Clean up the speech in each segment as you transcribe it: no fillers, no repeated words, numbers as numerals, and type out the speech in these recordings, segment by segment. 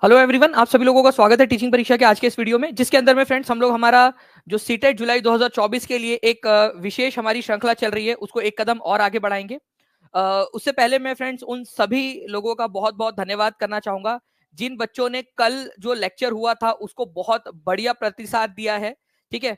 Hello everyone, आप सभी लोगों का स्वागत है टीचिंग परीक्षा के आज के इस वीडियो में, जिसके अंदर में फ्रेंड्स हम लोग हमारा जो सीटेट जुलाई 2024 के लिए एक विशेष हमारी श्रृंखला चल रही है उसको एक कदम और आगे बढ़ाएंगे। उससे पहले मैं फ्रेंड्स उन सभी लोगों का बहुत बहुत धन्यवाद करना चाहूंगा जिन बच्चों ने कल जो लेक्चर हुआ था उसको बहुत बढ़िया प्रतिसाद दिया है। ठीक है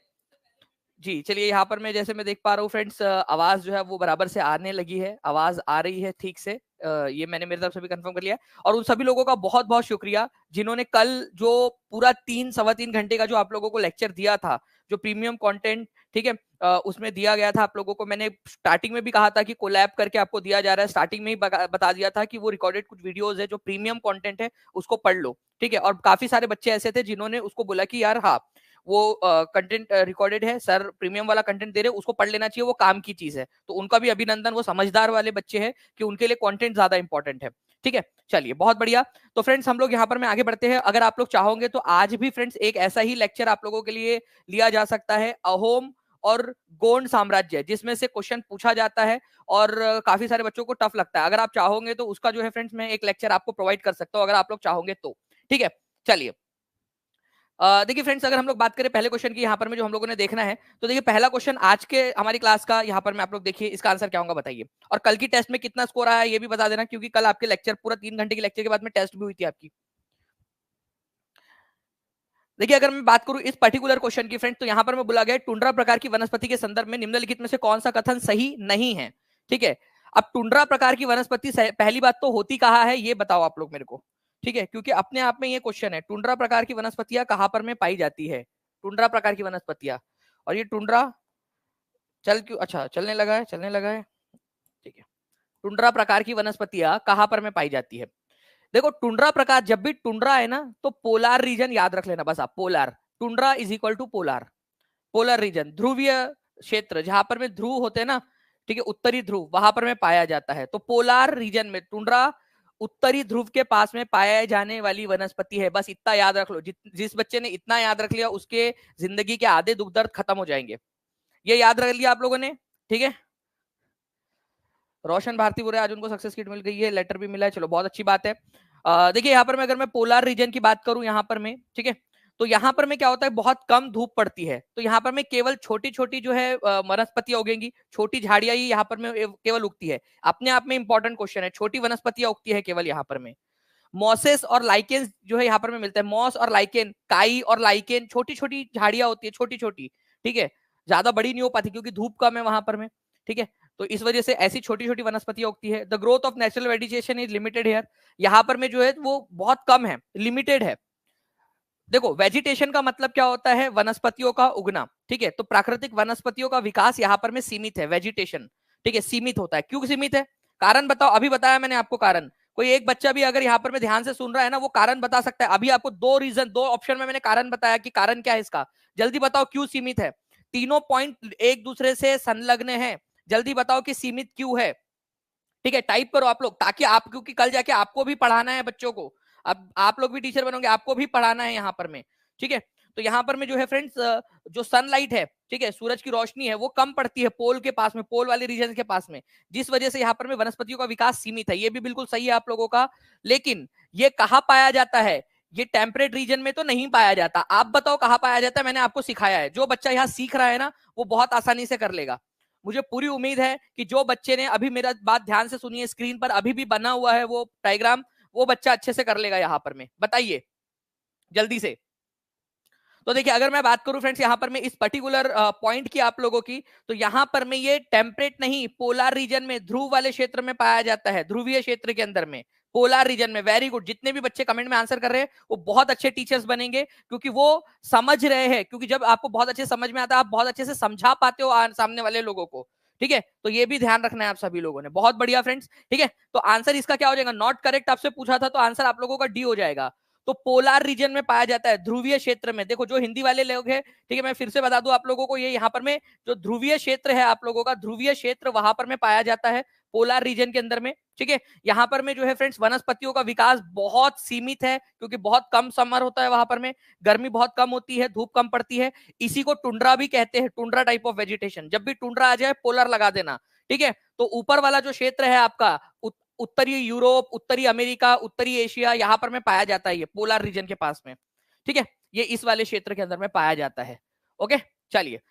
जी, चलिए यहाँ पर मैं जैसे मैं देख पा रहा हूँ फ्रेंड्स, आवाज जो है वो बराबर से आने लगी है, आवाज आ रही है ठीक से। ये मैंने मेरी तरफ से भी कंफर्म कर लिया है और उन सभी लोगों का बहुत बहुत शुक्रिया जिन्होंने कल जो पूरा 3 सवा 3 घंटे का जो आप लोगों को लेक्चर दिया था, जो प्रीमियम कंटेंट, ठीक है, उसमें दिया गया था आप लोगों को। मैंने स्टार्टिंग में भी कहा था कि कोलैब करके आपको दिया जा रहा है, स्टार्टिंग में ही बता दिया था कि वो रिकॉर्डेड कुछ वीडियोस है जो प्रीमियम कंटेंट है उसको पढ़ लो। ठीक है, और काफी सारे बच्चे ऐसे थे जिन्होंने उसको बोला कि यार हाँ, वो कंटेंट रिकॉर्डेड है सर, प्रीमियम वाला कंटेंट दे रहे, उसको पढ़ लेना चाहिए, वो काम की चीज है। तो उनका भी अभिनंदन, वो समझदार वाले बच्चे हैं कि उनके लिए कंटेंट ज्यादा इंपॉर्टेंट है। ठीक है, चलिए बहुत बढ़िया। तो फ्रेंड्स हम लोग यहाँ पर मैं आगे बढ़ते हैं। अगर आप लोग चाहोगे तो आज भी फ्रेंड्स एक ऐसा ही लेक्चर आप लोगों के लिए लिया जा सकता है, अहोम और गोंड साम्राज्य, जिसमें से क्वेश्चन पूछा जाता है और काफी सारे बच्चों को टफ लगता है। अगर आप चाहोगे तो उसका जो है फ्रेंड्स मैं एक लेक्चर आपको प्रोवाइड कर सकता हूँ, अगर आप लोग चाहोगे तो। ठीक है, चलिए। देखिए फ्रेंड्स, अगर हम लोग बात करें पहले क्वेश्चन की यहाँ पर में जो हम लोगों ने देखना है, तो देखिए पहला क्वेश्चन आज के हमारी क्लास का यहाँ पर में आप लोग देखिए, इसका आंसर क्या होगा बताइए। और कल की टेस्ट में कितना स्कोर आया ये भी बता देना, क्योंकि कल आपके लेक्चर पूरा 3 घंटे के लेक्चर के बाद में टेस्ट भी हुई थी आपकी। देखिए अगर मैं बात करूं इस पर्टिकुलर क्वेश्चन की फ्रेंड, तो यहाँ पर मैं बोला गया टुंड्रा प्रकार की वनस्पति के संदर्भ में निम्नलिखित में से कौन सा कथन सही नहीं है। ठीक है, अब टुंड्रा प्रकार की वनस्पति पहली बात तो होती कहाँ है ये बताओ आप लोग मेरे को। ठीक है, क्योंकि अपने आप में ये क्वेश्चन है, टुंड्रा प्रकार की वनस्पतियां कहाँ पर में पाई जाती है, टुंड्रा प्रकार की वनस्पतियां। और ये टुंड्रा चल क्यों, अच्छा चलने लगा है, चलने लगा है। ठीक है, टुंड्रा प्रकार की वनस्पतियां कहाँ पर में पाई जाती है। देखो टुंड्रा प्रकार, जब भी टुंड्रा है ना तो पोलार रीजन याद रख लेना बस आप, polar, tundra is equal to polar. Polar region, ध्रुवीय क्षेत्र जहां पर में ध्रुव होते हैं ना, ठीक है, उत्तरी ध्रुव, वहां पर में पाया जाता है। तो पोलार रीजन में टुंड्रा उत्तरी ध्रुव के पास में पाया जाने वाली वनस्पति है। बस इतना याद रख लो, जिस बच्चे ने इतना याद रख लिया उसके जिंदगी के आधे दुख दर्द खत्म हो जाएंगे। ये याद रख लिया आप लोगों ने। ठीक है, रोशन भारती बोल रहे आज उनको सक्सेस किट मिल गई है, लेटर भी मिला है, चलो बहुत अच्छी बात है। देखिए यहाँ पर मैं, अगर मैं पोलर रीजन की बात करूं यहाँ पर मैं, ठीक है, तो यहाँ पर में क्या होता है, बहुत कम धूप पड़ती है, तो यहाँ पर में केवल छोटी छोटी जो है वनस्पतियां उगेंगी, छोटी झाड़ियां ही यहाँ पर में केवल उगती है। अपने आप में इंपॉर्टेंट क्वेश्चन है, छोटी वनस्पतियां उगती है केवल यहाँ पर में। मॉसेस और लाइकेन जो है यहाँ पर में मिलता है, मॉस और लाइकेन, काई और लाइकेन, छोटी छोटी झाड़ियां होती है, छोटी छोटी। ठीक है, ज्यादा बड़ी नहीं हो पाती क्योंकि धूप कम है वहां पर में। ठीक है, तो इस वजह से ऐसी छोटी छोटी वनस्पतियां उगती है। The growth of natural vegetation is limited here, यहाँ पर में जो है वो बहुत कम है, लिमिटेड है। देखो वेजिटेशन का मतलब क्या होता है, वनस्पतियों का उगना। ठीक है, तो प्राकृतिक वनस्पतियों का विकास यहाँ पर में सीमित है, वेजिटेशन। ठीक है, सीमित होता है। क्यों सीमित है, कारण बताओ, अभी बताया मैंने आपको कारण। कोई एक बच्चा भी अगर यहाँ पर में ध्यान से सुन रहा है ना, वो कारण बता सकता है। अभी आपको दो रीजन, दो ऑप्शन में मैंने कारण बताया कि कारण क्या है इसका। जल्दी बताओ क्यों सीमित है। तीनों पॉइंट एक दूसरे से संलग्न है, जल्दी बताओ कि सीमित क्यों है। ठीक है, टाइप करो आप लोग, ताकि आप, क्योंकि कल जाके आपको भी पढ़ाना है बच्चों को, अब आप लोग भी टीचर बनोगे, आपको भी पढ़ाना है यहाँ पर में। ठीक है, तो यहाँ पर में जो है फ्रेंड्स, जो सनलाइट है, ठीक है, सूरज की रोशनी है, वो कम पड़ती है पोल के पास में, पोल वाले रीजन के पास में, जिस वजह से यहाँ पर में वनस्पतियों का विकास सीमित है। ये भी बिल्कुल सही है आप लोगों का। लेकिन ये कहाँ पाया जाता है, ये टेम्परेट रीजन में तो नहीं पाया जाता। आप बताओ कहाँ पाया जाता है, मैंने आपको सिखाया है। जो बच्चा यहाँ सीख रहा है ना, वो बहुत आसानी से कर लेगा। मुझे पूरी उम्मीद है कि जो बच्चे ने अभी मेरा बात ध्यान से सुनिए, स्क्रीन पर अभी भी बना हुआ है वो डायग्राम, वो बच्चा अच्छे से कर लेगा यहाँ पर में। बताइए जल्दी से। तो देखिए अगर मैं बात करूं फ्रेंड्स यहाँ पर मैं इस पर्टिकुलर पॉइंट की आप लोगों की, तो यहाँ पर में ये टेम्परेट नहीं, पोलर रीजन में, ध्रुव वाले क्षेत्र में पाया जाता है, ध्रुवीय क्षेत्र के अंदर में, पोलर रीजन में। वेरी गुड, जितने भी बच्चे कमेंट में आंसर कर रहे हैं वो बहुत अच्छे टीचर्स बनेंगे, क्योंकि वो समझ रहे हैं। क्योंकि जब आपको बहुत अच्छे समझ में आता है, आप बहुत अच्छे से समझा पाते हो सामने वाले लोगों को। ठीक है, तो ये भी ध्यान रखना है आप सभी लोगों ने। बहुत बढ़िया फ्रेंड्स। ठीक है, तो आंसर इसका क्या हो जाएगा, नॉट करेक्ट आपसे पूछा था, तो आंसर आप लोगों का डी हो जाएगा। तो पोलर रीजन में पाया जाता है, ध्रुवीय क्षेत्र में। देखो जो हिंदी वाले लोग हैं, ठीक है, मैं फिर से बता दूं आप लोगों को, ये यहाँ पर में जो ध्रुवीय क्षेत्र है आप लोगों का, ध्रुवीय क्षेत्र वहां पर में पाया जाता है, पोलर रीजन के अंदर में। ठीक है, यहाँ पर में जो है फ्रेंड्स वनस्पतियों का विकास बहुत सीमित है, क्योंकि बहुत कम समर होता है वहां पर में, गर्मी बहुत कम होती है, धूप कम पड़ती है। इसी को टुंड्रा भी कहते हैं, टुंड्रा टाइप ऑफ वेजिटेशन। जब भी टुंड्रा आ जाए पोलर लगा देना। ठीक है, तो ऊपर वाला जो क्षेत्र है आपका, उत्तरी यूरोप, उत्तरी अमेरिका, उत्तरी एशिया, यहाँ पर में पाया जाता है, ये पोलर रीजन के पास में, ठीक है, ये इस वाले क्षेत्र के अंदर में पाया जाता है। ओके, चलिए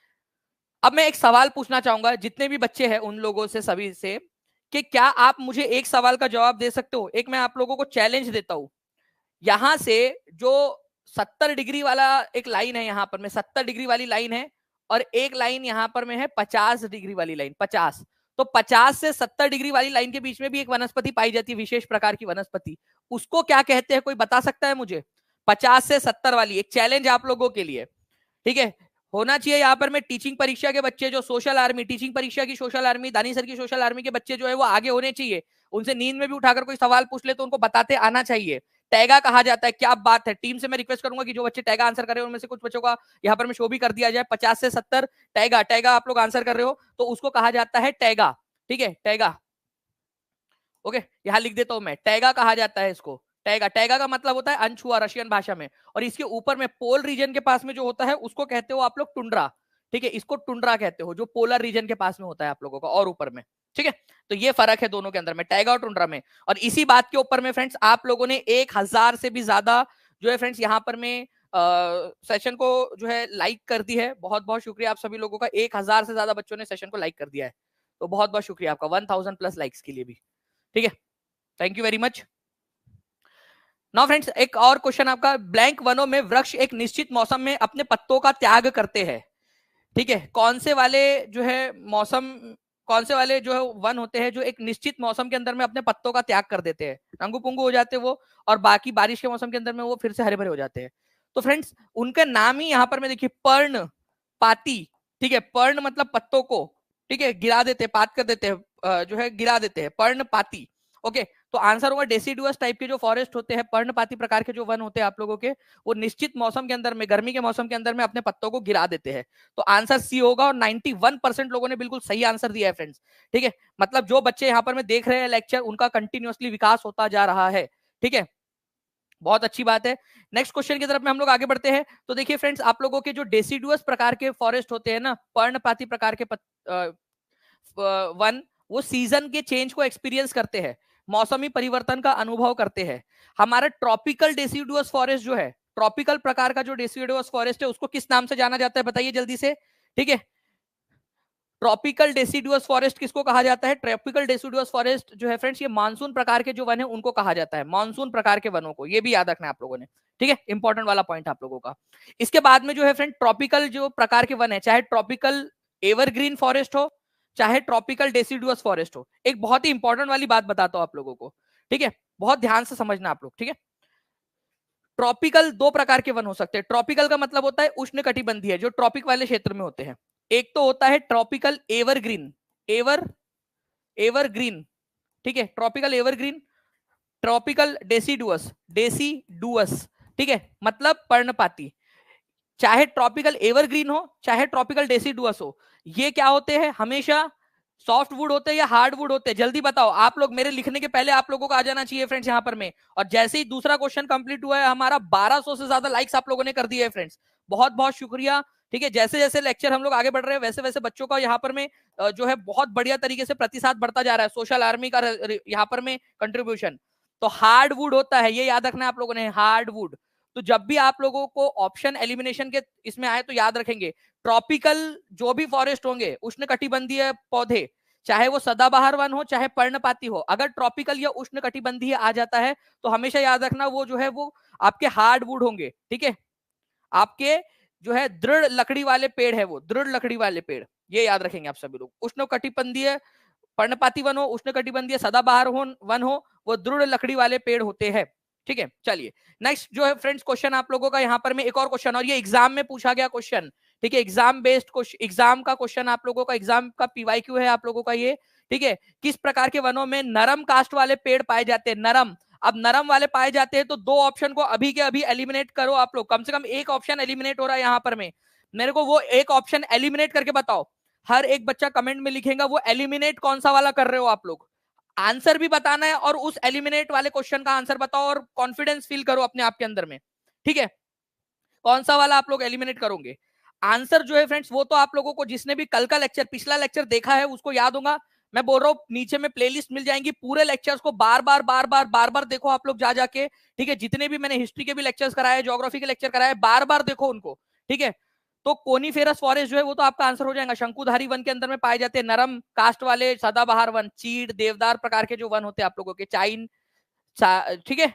अब मैं एक सवाल पूछना चाहूंगा जितने भी बच्चे हैं उन लोगों से, सभी से, कि क्या आप मुझे एक सवाल का जवाब दे सकते हो? एक मैं आप लोगों को चैलेंज देता हूं, यहां से जो 70 डिग्री वाला एक लाइन है, यहां पर में 70 डिग्री वाली लाइन है, और एक लाइन यहां पर में है 50 डिग्री वाली लाइन, 50, तो 50 से 70 डिग्री वाली लाइन के बीच में भी एक वनस्पति पाई जाती है, विशेष प्रकार की वनस्पति, उसको क्या कहते हैं? कोई बता सकता है मुझे? 50 से 70 वाली, एक चैलेंज आप लोगों के लिए, ठीक है, होना चाहिए यहाँ पर में टीचिंग परीक्षा के बच्चे, जो सोशल आर्मी, टीचिंग परीक्षा की सोशल आर्मी, दानी सर की सोशल आर्मी के बच्चे जो है वो आगे होने चाहिए, उनसे नींद में भी उठाकर कोई सवाल पूछ ले तो उनको बताते आना चाहिए। टैगा कहा जाता है, क्या बात है, टीम से मैं रिक्वेस्ट करूंगा कि जो बच्चे टैगा आंसर कर रहे हैं उनमें से कुछ बच्चों का यहाँ पर में शो भी कर दिया जाए। 50 से 70 टैगा, टैगा आप लोग आंसर कर रहे हो तो उसको कहा जाता है टैगा, ठीक है, टैगा। ओके, यहां लिख देता हूं मैं, टैगा कहा जाता है इसको, टैगा। टैगा का मतलब होता है अनछुआ रशियन भाषा में, और इसके ऊपर में पोल रीजन के पास में जो होता है उसको कहते हो आप लोग टुंड्रा, ठीक है, इसको टुंड्रा कहते हो, जो पोलर रीजन के पास में होता है आप लोगों का और ऊपर में, ठीक है। तो ये फर्क है दोनों के अंदर में, टैगा और टुंड्रा में। और इसी बात के ऊपर में फ्रेंड्स आप लोगों ने 1000 से भी ज्यादा जो है फ्रेंड्स यहाँ पर में सेशन को जो है लाइक कर दी है। बहुत बहुत शुक्रिया आप सभी लोगों का, 1000 से ज्यादा बच्चों ने सेशन को लाइक कर दिया है, तो बहुत बहुत शुक्रिया आपका, 1000 प्लस लाइक्स के लिए भी, ठीक है, thank you very much. Now friends, एक और क्वेश्चन आपका, ब्लैंक वनों में वृक्ष एक निश्चित मौसम में अपने पत्तों का त्याग करते हैं, ठीक है, कौन से वाले जो है मौसम, कौन से वाले जो है वन होते हैं जो एक निश्चित मौसम के अंदर में अपने पत्तों का त्याग कर देते हैं, रंगू पुंगू हो जाते हैं वो, और बाकी बारिश के मौसम के अंदर में वो फिर से हरे भरे हो जाते हैं। तो फ्रेंड्स उनका नाम ही यहाँ पर में देखिए, पर्ण पाती, ठीक है, पर्ण मतलब पत्तों को, ठीक है, गिरा देते हैं, पात कर देते हैं, जो है गिरा देते हैं, पर्ण पाती। ओके, तो आंसर होगा डेसिडुअस टाइप के जो फॉरेस्ट होते हैं, पर्णपाती प्रकार के जो वन होते हैं आप लोगों के, वो निश्चित मौसम के अंदर में, गर्मी के मौसम के अंदर में अपने पत्तों को गिरा देते हैं। तो आंसर सी होगा, और 91% लोगों ने बिल्कुल सही आंसर दिया है फ्रेंड्स, ठीक है, मतलब जो बच्चे यहाँ पर में देख रहे हैं लेक्चर, उनका कंटिन्यूअसली विकास होता जा रहा है, ठीक है, बहुत अच्छी बात है। नेक्स्ट क्वेश्चन की तरफ में हम लोग आगे बढ़ते हैं। तो देखिए फ्रेंड्स, आप लोगों के जो डेसिडुअस प्रकार के फॉरेस्ट होते हैं ना, पर्णपाती प्रकार के वन, वो सीजन के चेंज को एक्सपीरियंस करते हैं, मौसमी परिवर्तन का अनुभव करते हैं। हमारा ट्रॉपिकल डेसिडुअस फॉरेस्ट जो है, ट्रॉपिकल प्रकार का जो डेसिडुअस फॉरेस्ट है, उसको किस नाम से जाना जाता है बताइए जल्दी से, ठीक है, ट्रॉपिकल डेसिडुअस फॉरेस्ट किसको कहा जाता है? ट्रॉपिकल डेसिडुअस फॉरेस्ट जो है फ्रेंड्स, ये मानसून प्रकार के जो वन है उनको कहा जाता है, मानसून प्रकार के वनों को, ये भी याद रखना है आप लोगों ने, ठीक है, इंपॉर्टेंट वाला पॉइंट आप लोगों का। इसके बाद में जो है फ्रेंड, ट्रॉपिकल जो प्रकार के वन है, चाहे ट्रॉपिकल एवरग्रीन फॉरेस्ट हो, चाहे ट्रॉपिकल डेसिडुअस फॉरेस्ट हो, एक बहुत ही इंपॉर्टेंट वाली बात बताता हूं आप लोगों को, ठीक है, बहुत ध्यान से समझना आप लोग, ठीक है। ट्रॉपिकल दो प्रकार के वन हो सकते हैं। ट्रॉपिकल का मतलब होता है उष्ण कटिबंधीय, जो ट्रॉपिक वाले क्षेत्र में होते हैं। एक तो होता है ट्रॉपिकल एवरग्रीन, एवरग्रीन, ठीक है, tropical evergreen, tropical deciduous, deciduous, ठीक है, मतलब पर्णपाती। चाहे ट्रॉपिकल एवरग्रीन हो, चाहे ट्रॉपिकल डेसिडुअस हो, ये क्या होते हैं? हमेशा सॉफ्ट वुड होते हैं या हार्ड वुड होते हैं? जल्दी बताओ आप लोग, मेरे लिखने के पहले आप लोगों को आ जाना चाहिए फ्रेंड्स यहाँ पर में। और जैसे ही दूसरा क्वेश्चन कंप्लीट हुआ है, हमारा 1200 से ज्यादा लाइक्स आप लोगों ने कर दिए है फ्रेंड्स, बहुत बहुत शुक्रिया, ठीक है। जैसे जैसे लेक्चर हम लोग आगे बढ़ रहे हैं, वैसे वैसे बच्चों का यहाँ पर में जो है बहुत बढ़िया तरीके से प्रतिशत बढ़ता जा रहा है, सोशल आर्मी का यहाँ पर में कंट्रीब्यूशन। तो हार्ड वुड होता है, ये याद रखना है आप लोगों ने, हार्ड वुड। तो जब भी आप लोगों को ऑप्शन एलिमिनेशन के इसमें आए तो याद रखेंगे, ट्रॉपिकल जो भी फॉरेस्ट होंगे, उष्ण कटिबंधीय पौधे, चाहे वो सदाबहार वन हो चाहे पर्णपाती हो, अगर ट्रॉपिकल या उष्ण कटिबंधीय आ जाता है तो हमेशा याद रखना वो जो है वो आपके हार्ड वुड होंगे, ठीक है, आपके जो है दृढ़ लकड़ी वाले पेड़ है, वो दृढ़ लकड़ी वाले पेड़, ये याद रखेंगे आप सभी लोग। उष्ण कटिबंधीय पर्णपाती वन हो, उष्ण कटिबंधीय सदाबहार वन हो, वो दृढ़ लकड़ी वाले पेड़ होते हैं, ठीक है। चलिए नेक्स्ट जो है फ्रेंड्स क्वेश्चन आप लोगों का यहाँ पर में एक और क्वेश्चन, और ये एग्जाम में पूछा गया क्वेश्चन, ठीक है, एग्जाम बेस्ड क्वेश्चन, एग्जाम का क्वेश्चन आप लोगों का, एग्जाम का पीवाईक्यू है आप लोगों का ये, ठीक है। किस प्रकार के वनों में नरम कास्ट वाले पेड़ पाए जाते हैं? नरम, अब नरम वाले पाए जाते हैं तो दो ऑप्शन को अभी के अभी एलिमिनेट करो आप लोग, कम से कम एक ऑप्शन एलिमिनेट हो रहा है यहाँ पर में, मेरे को वो एक ऑप्शन एलिमिनेट करके बताओ। हर एक बच्चा कमेंट में लिखेगा वो एलिमिनेट कौन सा वाला कर रहे हो आप लोग, आंसर भी बताना है और उस एलिमिनेट वाले क्वेश्चन का आंसर बताओ, और कॉन्फिडेंस फील करो अपने आप के अंदर में, ठीक है। कौन सा वाला आप लोग एलिमिनेट करोगे? आंसर जो है फ्रेंड्स वो तो आप लोगों को, जिसने भी कल का लेक्चर, पिछला लेक्चर देखा है उसको याद होगा, मैं बोल रहा हूँ नीचे में प्लेलिस्ट मिल जाएंगी, पूरे लेक्चर्स को बार बार देखो आप लोग जा जाके, ठीक है। जितने भी मैंने हिस्ट्री के भी लेक्चर्स कराए, ज्योग्राफी के लेक्चर कराए, बार बार देखो उनको, ठीक है। तो कोनीफेरस फॉरेस्ट जो है वो तो आपका आंसर हो जाएगा। शंकुधारी वन के अंदर में पाए जाते हैं नरम कास्ट वाले सदाबहार वन, चीड़, देवदार प्रकार के जो वन होते हैं आप लोगों के, चाइन, ठीक है,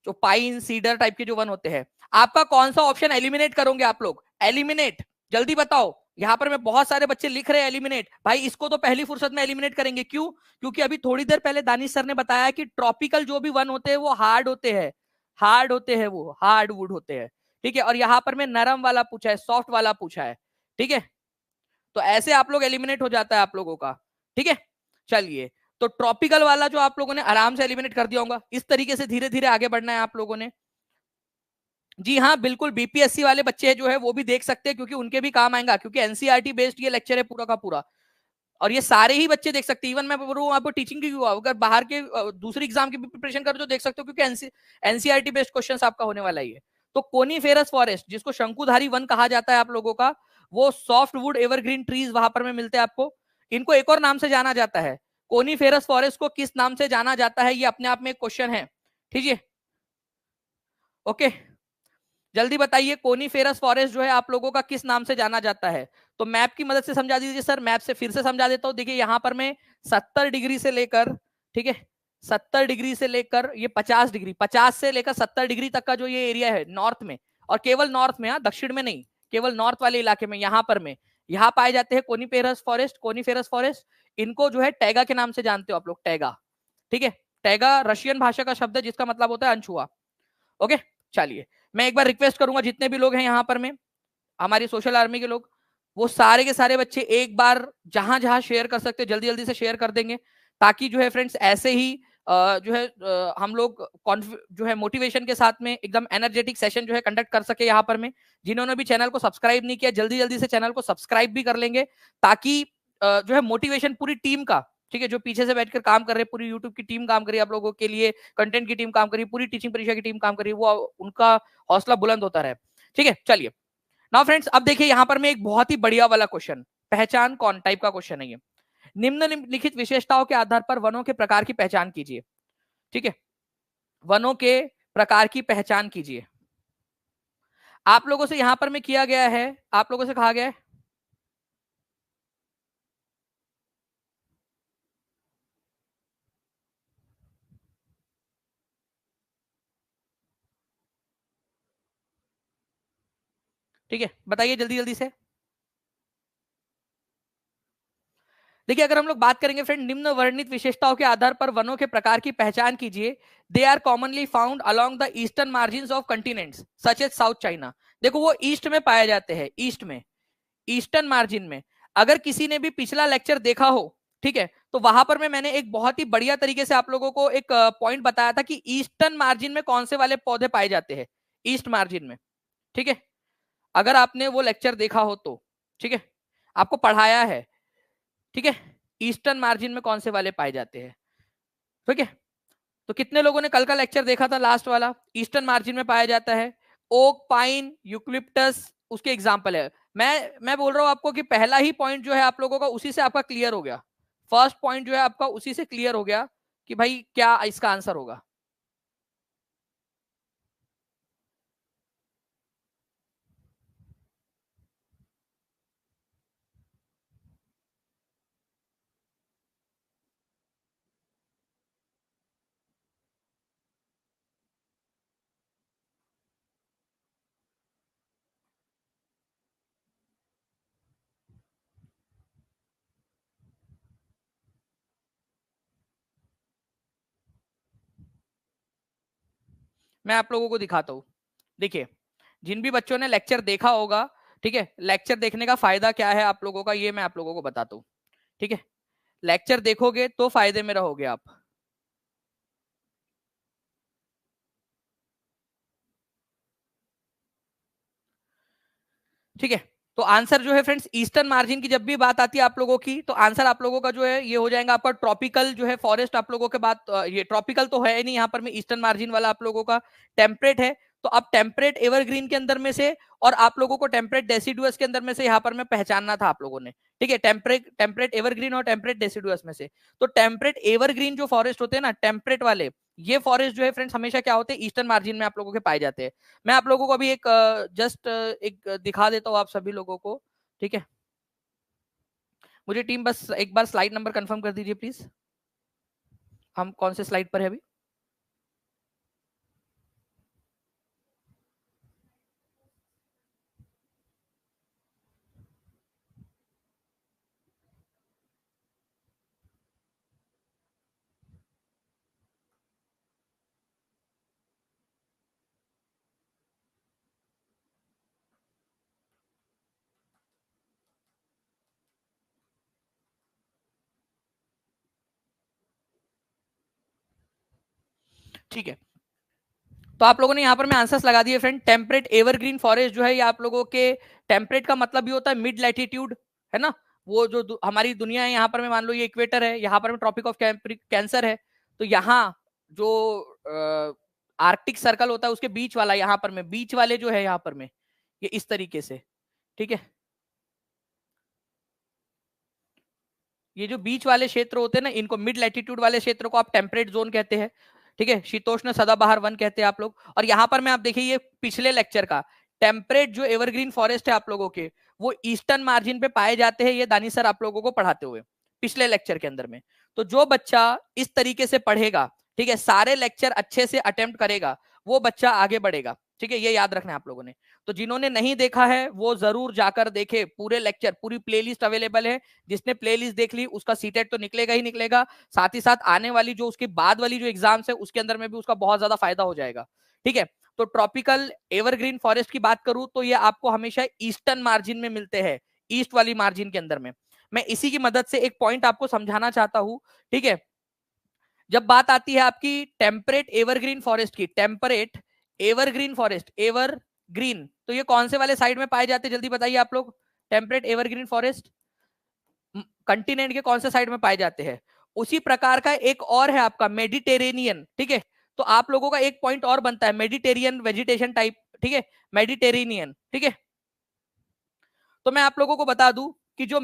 जो पाइन सीडर टाइप के जो वन होते हैं। आपका कौन सा ऑप्शन एलिमिनेट करोगे आप लोग? एलिमिनेट, जल्दी बताओ। यहाँ पर मैं बहुत सारे बच्चे लिख रहे हैं एलिमिनेट, भाई इसको तो पहली फुर्सत में एलिमिनेट करेंगे। क्यों? क्योंकि अभी थोड़ी देर पहले दानिश सर ने बताया कि ट्रॉपिकल जो भी वन होते हैं वो हार्ड होते हैं, हार्ड होते हैं, वो हार्ड वुड होते हैं, ठीक है। और यहाँ पर मैं नरम वाला पूछा है, सॉफ्ट वाला पूछा है, ठीक है। तो ऐसे आप लोग एलिमिनेट हो जाता है आप लोगों का, ठीक है। चलिए, तो ट्रॉपिकल वाला जो आप लोगों ने आराम से एलिमिनेट कर दिया होगा। इस तरीके से धीरे धीरे आगे बढ़ना है आप लोगों ने। जी हाँ, बिल्कुल, बीपीएससी वाले बच्चे जो है वो भी देख सकते हैं, क्योंकि उनके भी काम आएगा, क्योंकि एनसीईआरटी बेस्ड ये लेक्चर है पूरा का पूरा। और ये सारे ही बच्चे देख सकते हैं। इवन मैं बोल रहा हूँ आपको टीचिंग की, अगर बाहर के दूसरी एग्जाम की भी प्रिपरेशन करो तो देख सकते हो, क्योंकि एनसीईआरटी बेस्ड क्वेश्चन आपका होने वाला ही है। तो कोनीफेरस फॉरेस्ट, जिसको शंकुधारी वन कहा जाता है आप लोगों का, वो सॉफ्ट वुड एवरग्रीन ट्रीज वहां पर में मिलते हैं आपको। इनको एक और नाम से जाना जाता है। कोनीफेरस फॉरेस्ट को किस नाम से जाना जाता है, ये अपने आप में एक क्वेश्चन है, ठीक है। ओके, जल्दी बताइए, कोनीफेरस फॉरेस्ट जो है आप लोगों का किस नाम से जाना जाता है? तो मैप की मदद से समझा दीजिए सर। मैप से फिर से समझा देता हूं। देखिए यहाँ पर मैं 70 डिग्री से लेकर, ठीक है, 70 डिग्री से लेकर ये 50 डिग्री, 50 से लेकर 70 डिग्री तक का जो ये एरिया है नॉर्थ में, और केवल नॉर्थ में, दक्षिण में नहीं, केवल नॉर्थ वाले इलाके में, यहाँ पर में, यहाँ पाए जाते हैं कोनीफेरस फॉरेस्ट। कोनीफेरस फॉरेस्ट, इनको जो है टैगा के नाम से जानते हो आप लोग, टैगा, ठीक है। टैगा रशियन भाषा का शब्द है जिसका मतलब होता है अनछुआ। ओके, चलिए, मैं एक बार रिक्वेस्ट करूंगा जितने भी लोग हैं यहाँ पर में, हमारी सोशल आर्मी के लोग, वो सारे के सारे बच्चे एक बार जहां जहां शेयर कर सकते जल्दी जल्दी से शेयर कर देंगे, ताकि जो है फ्रेंड्स ऐसे ही जो है हम लोग जो है मोटिवेशन के साथ में एकदम एनर्जेटिक सेशन जो है कंडक्ट कर सके यहाँ पर में। जिन्होंने भी चैनल को सब्सक्राइब नहीं किया, जल्दी जल्दी से चैनल को सब्सक्राइब भी कर लेंगे, ताकि जो है मोटिवेशन पूरी टीम का, ठीक है, जो पीछे से बैठकर काम कर रहे हैं, पूरी यूट्यूब की टीम काम कर रही है आप लोगों के लिए, कंटेंट की टीम काम कर रही है, पूरी टीचिंग परीक्षा की टीम काम कर रही है, वो उनका हौसला बुलंद होता रहे, ठीक है। चलिए, नाउ फ्रेंड्स, अब देखिए यहाँ पर मैं एक बहुत ही बढ़िया वाला क्वेश्चन, पहचान कौन टाइप का क्वेश्चन है ये। निम्नलिखित विशेषताओं के आधार पर वनों के प्रकार की पहचान कीजिए, ठीक है। वनों के प्रकार की पहचान कीजिए। आप लोगों से यहां पर में किया गया है, आप लोगों से कहा गया है, ठीक है, बताइए जल्दी जल्दी से। देखिए, अगर हम लोग बात करेंगे फ्रेंड, निम्न वर्णित विशेषताओं के आधार पर वनों के प्रकार की पहचान कीजिए। They are commonly found along the eastern margin of continents such as South China. देखो, वो ईस्ट में पाए जाते हैं, ईस्ट में, ईस्टर्न मार्जिन में। अगर किसी ने भी पिछला लेक्चर देखा हो, ठीक है, तो वहां पर मैंने एक बहुत ही बढ़िया तरीके से आप लोगों को एक पॉइंट बताया था कि ईस्टर्न मार्जिन में कौन से वाले पौधे पाए जाते हैं, ईस्ट मार्जिन में, ठीक है। अगर आपने वो लेक्चर देखा हो तो, ठीक है, आपको पढ़ाया है, ठीक है, ईस्टर्न मार्जिन में कौन से वाले पाए जाते हैं, ठीक है। तो कितने लोगों ने कल का लेक्चर देखा था, लास्ट वाला? ईस्टर्न मार्जिन में पाया जाता है ओक, पाइन, यूक्लिप्टस, उसके एग्जाम्पल है। मैं बोल रहा हूं आपको कि पहला ही पॉइंट जो है आप लोगों का, उसी से आपका क्लियर हो गया। फर्स्ट पॉइंट जो है आपका उसी से क्लियर हो गया कि भाई क्या इसका आंसर होगा। मैं आप लोगों को दिखाता हूं। देखिए, जिन भी बच्चों ने लेक्चर देखा होगा, ठीक है, लेक्चर देखने का फायदा क्या है आप लोगों का, ये मैं आप लोगों को बताता हूँ, ठीक है। लेक्चर देखोगे तो फायदे में रहोगे आप, ठीक है। तो आंसर जो है फ्रेंड्स, ईस्टर्न मार्जिन की जब भी बात आती है आप लोगों की, तो आंसर आप लोगों का जो है ये हो जाएगा आपका ट्रॉपिकल जो है फॉरेस्ट। आप लोगों के बात, ये ट्रॉपिकल तो है नहीं यहाँ पर में, ईस्टर्न मार्जिन वाला आप लोगों का टेम्परेट है। तो अब टेम्परेट एवरग्रीन के अंदर में से और आप लोगों को टेम्परेट डेसिडुअस के अंदर में से यहाँ पर मैं पहचानना था आप लोगों ने, ठीक है, टेम्परेट एवरग्रीन और टेम्परेट डेसिडुअस में से। तो टेम्परेट एवरग्रीन जो फॉरेस्ट होते हैं ना, टेम्परेट वाले, ये फॉरेस्ट जो है फ्रेंड्स हमेशा क्या होते हैं, ईस्टर्न मार्जिन में आप लोगों के पाए जाते हैं। मैं आप लोगों को अभी एक जस्ट एक दिखा देता हूँ आप सभी लोगों को, ठीक है। मुझे टीम बस एक बार स्लाइड नंबर कंफर्म कर दीजिए प्लीज, हम कौन से स्लाइड पर है अभी। ठीक है, तो आप लोगों ने यहाँ पर मैं आंसर्स लगा दिए फ्रेंड। टेम्परेट एवरग्रीन फॉरेस्ट जो है ये आप लोगों के, टेम्परेट का मतलब भी होता है मिड लैटिट्यूड, है ना, वो जो हमारी दुनिया है यहाँ पर मैं मान लो ये इक्वेटर है, यहाँ पर में ट्रॉपिक ऑफ कैंसर है, तो यहाँ जो आर्कटिक सर्कल होता है उसके बीच वाला, यहाँ पर में बीच वाले जो है यहाँ पर में ये इस तरीके से, ठीक है, ये जो बीच वाले क्षेत्र होते हैं ना, इनको मिड लैटिट्यूड वाले क्षेत्र को आप टेम्परेट जोन कहते हैं, ठीक है, शीतोष्ण सदाबहार वन कहते हैं आप लोग। और यहाँ पर मैं आप देखिए ये पिछले लेक्चर का टेम्परेट जो एवरग्रीन फॉरेस्ट है आप लोगों के, वो ईस्टर्न मार्जिन पे पाए जाते हैं, ये दानी सर आप लोगों को पढ़ाते हुए पिछले लेक्चर के अंदर में। तो जो बच्चा इस तरीके से पढ़ेगा, ठीक है, सारे लेक्चर अच्छे से अटेम्प्ट करेगा, वो बच्चा आगे बढ़ेगा, ठीक है, ये याद रखना है आप लोगों ने। तो जिन्होंने नहीं देखा है वो जरूर जाकर देखे, पूरे लेक्चर, पूरी प्लेलिस्ट अवेलेबल है, जिसने प्लेलिस्ट देख ली उसका सीटेट तो निकलेगा ही निकलेगा, साथ ही साथ आने वाली जो उसके बाद वाली जो एग्जाम्स है उसके अंदर में भी उसका बहुत ज्यादा फायदा हो जाएगा, ठीक है। तो ट्रॉपिकल एवरग्रीन फॉरेस्ट की बात करूं तो ये आपको हमेशा ईस्टर्न मार्जिन में मिलते हैं, ईस्ट वाली मार्जिन के अंदर में। मैं इसी की मदद से एक पॉइंट आपको समझाना चाहता हूं, ठीक है। जब बात आती है आपकी टेम्परेट एवरग्रीन फॉरेस्ट की, टेम्परेट एवरग्रीन फॉरेस्ट, एवरग्रीन, तो ये कौन से वाले साइड में पाए जाते हैं जल्दी बताइए आप लोग। टेम्परेट एवरग्रीन फॉरेस्ट कंटिनेंट के कौन से साइड में पाए जाते हैं। उसी प्रकार का एक और है आपका मेडिटेरेनियन, ठीक है। तो आप लोगों का एक पॉइंट और बनता है मेडिटेरियन वेजिटेशन टाइप, ठीक है, मेडिटेरेनियन, ठीक है। तो मैं आप लोगों को बता दूं कि जो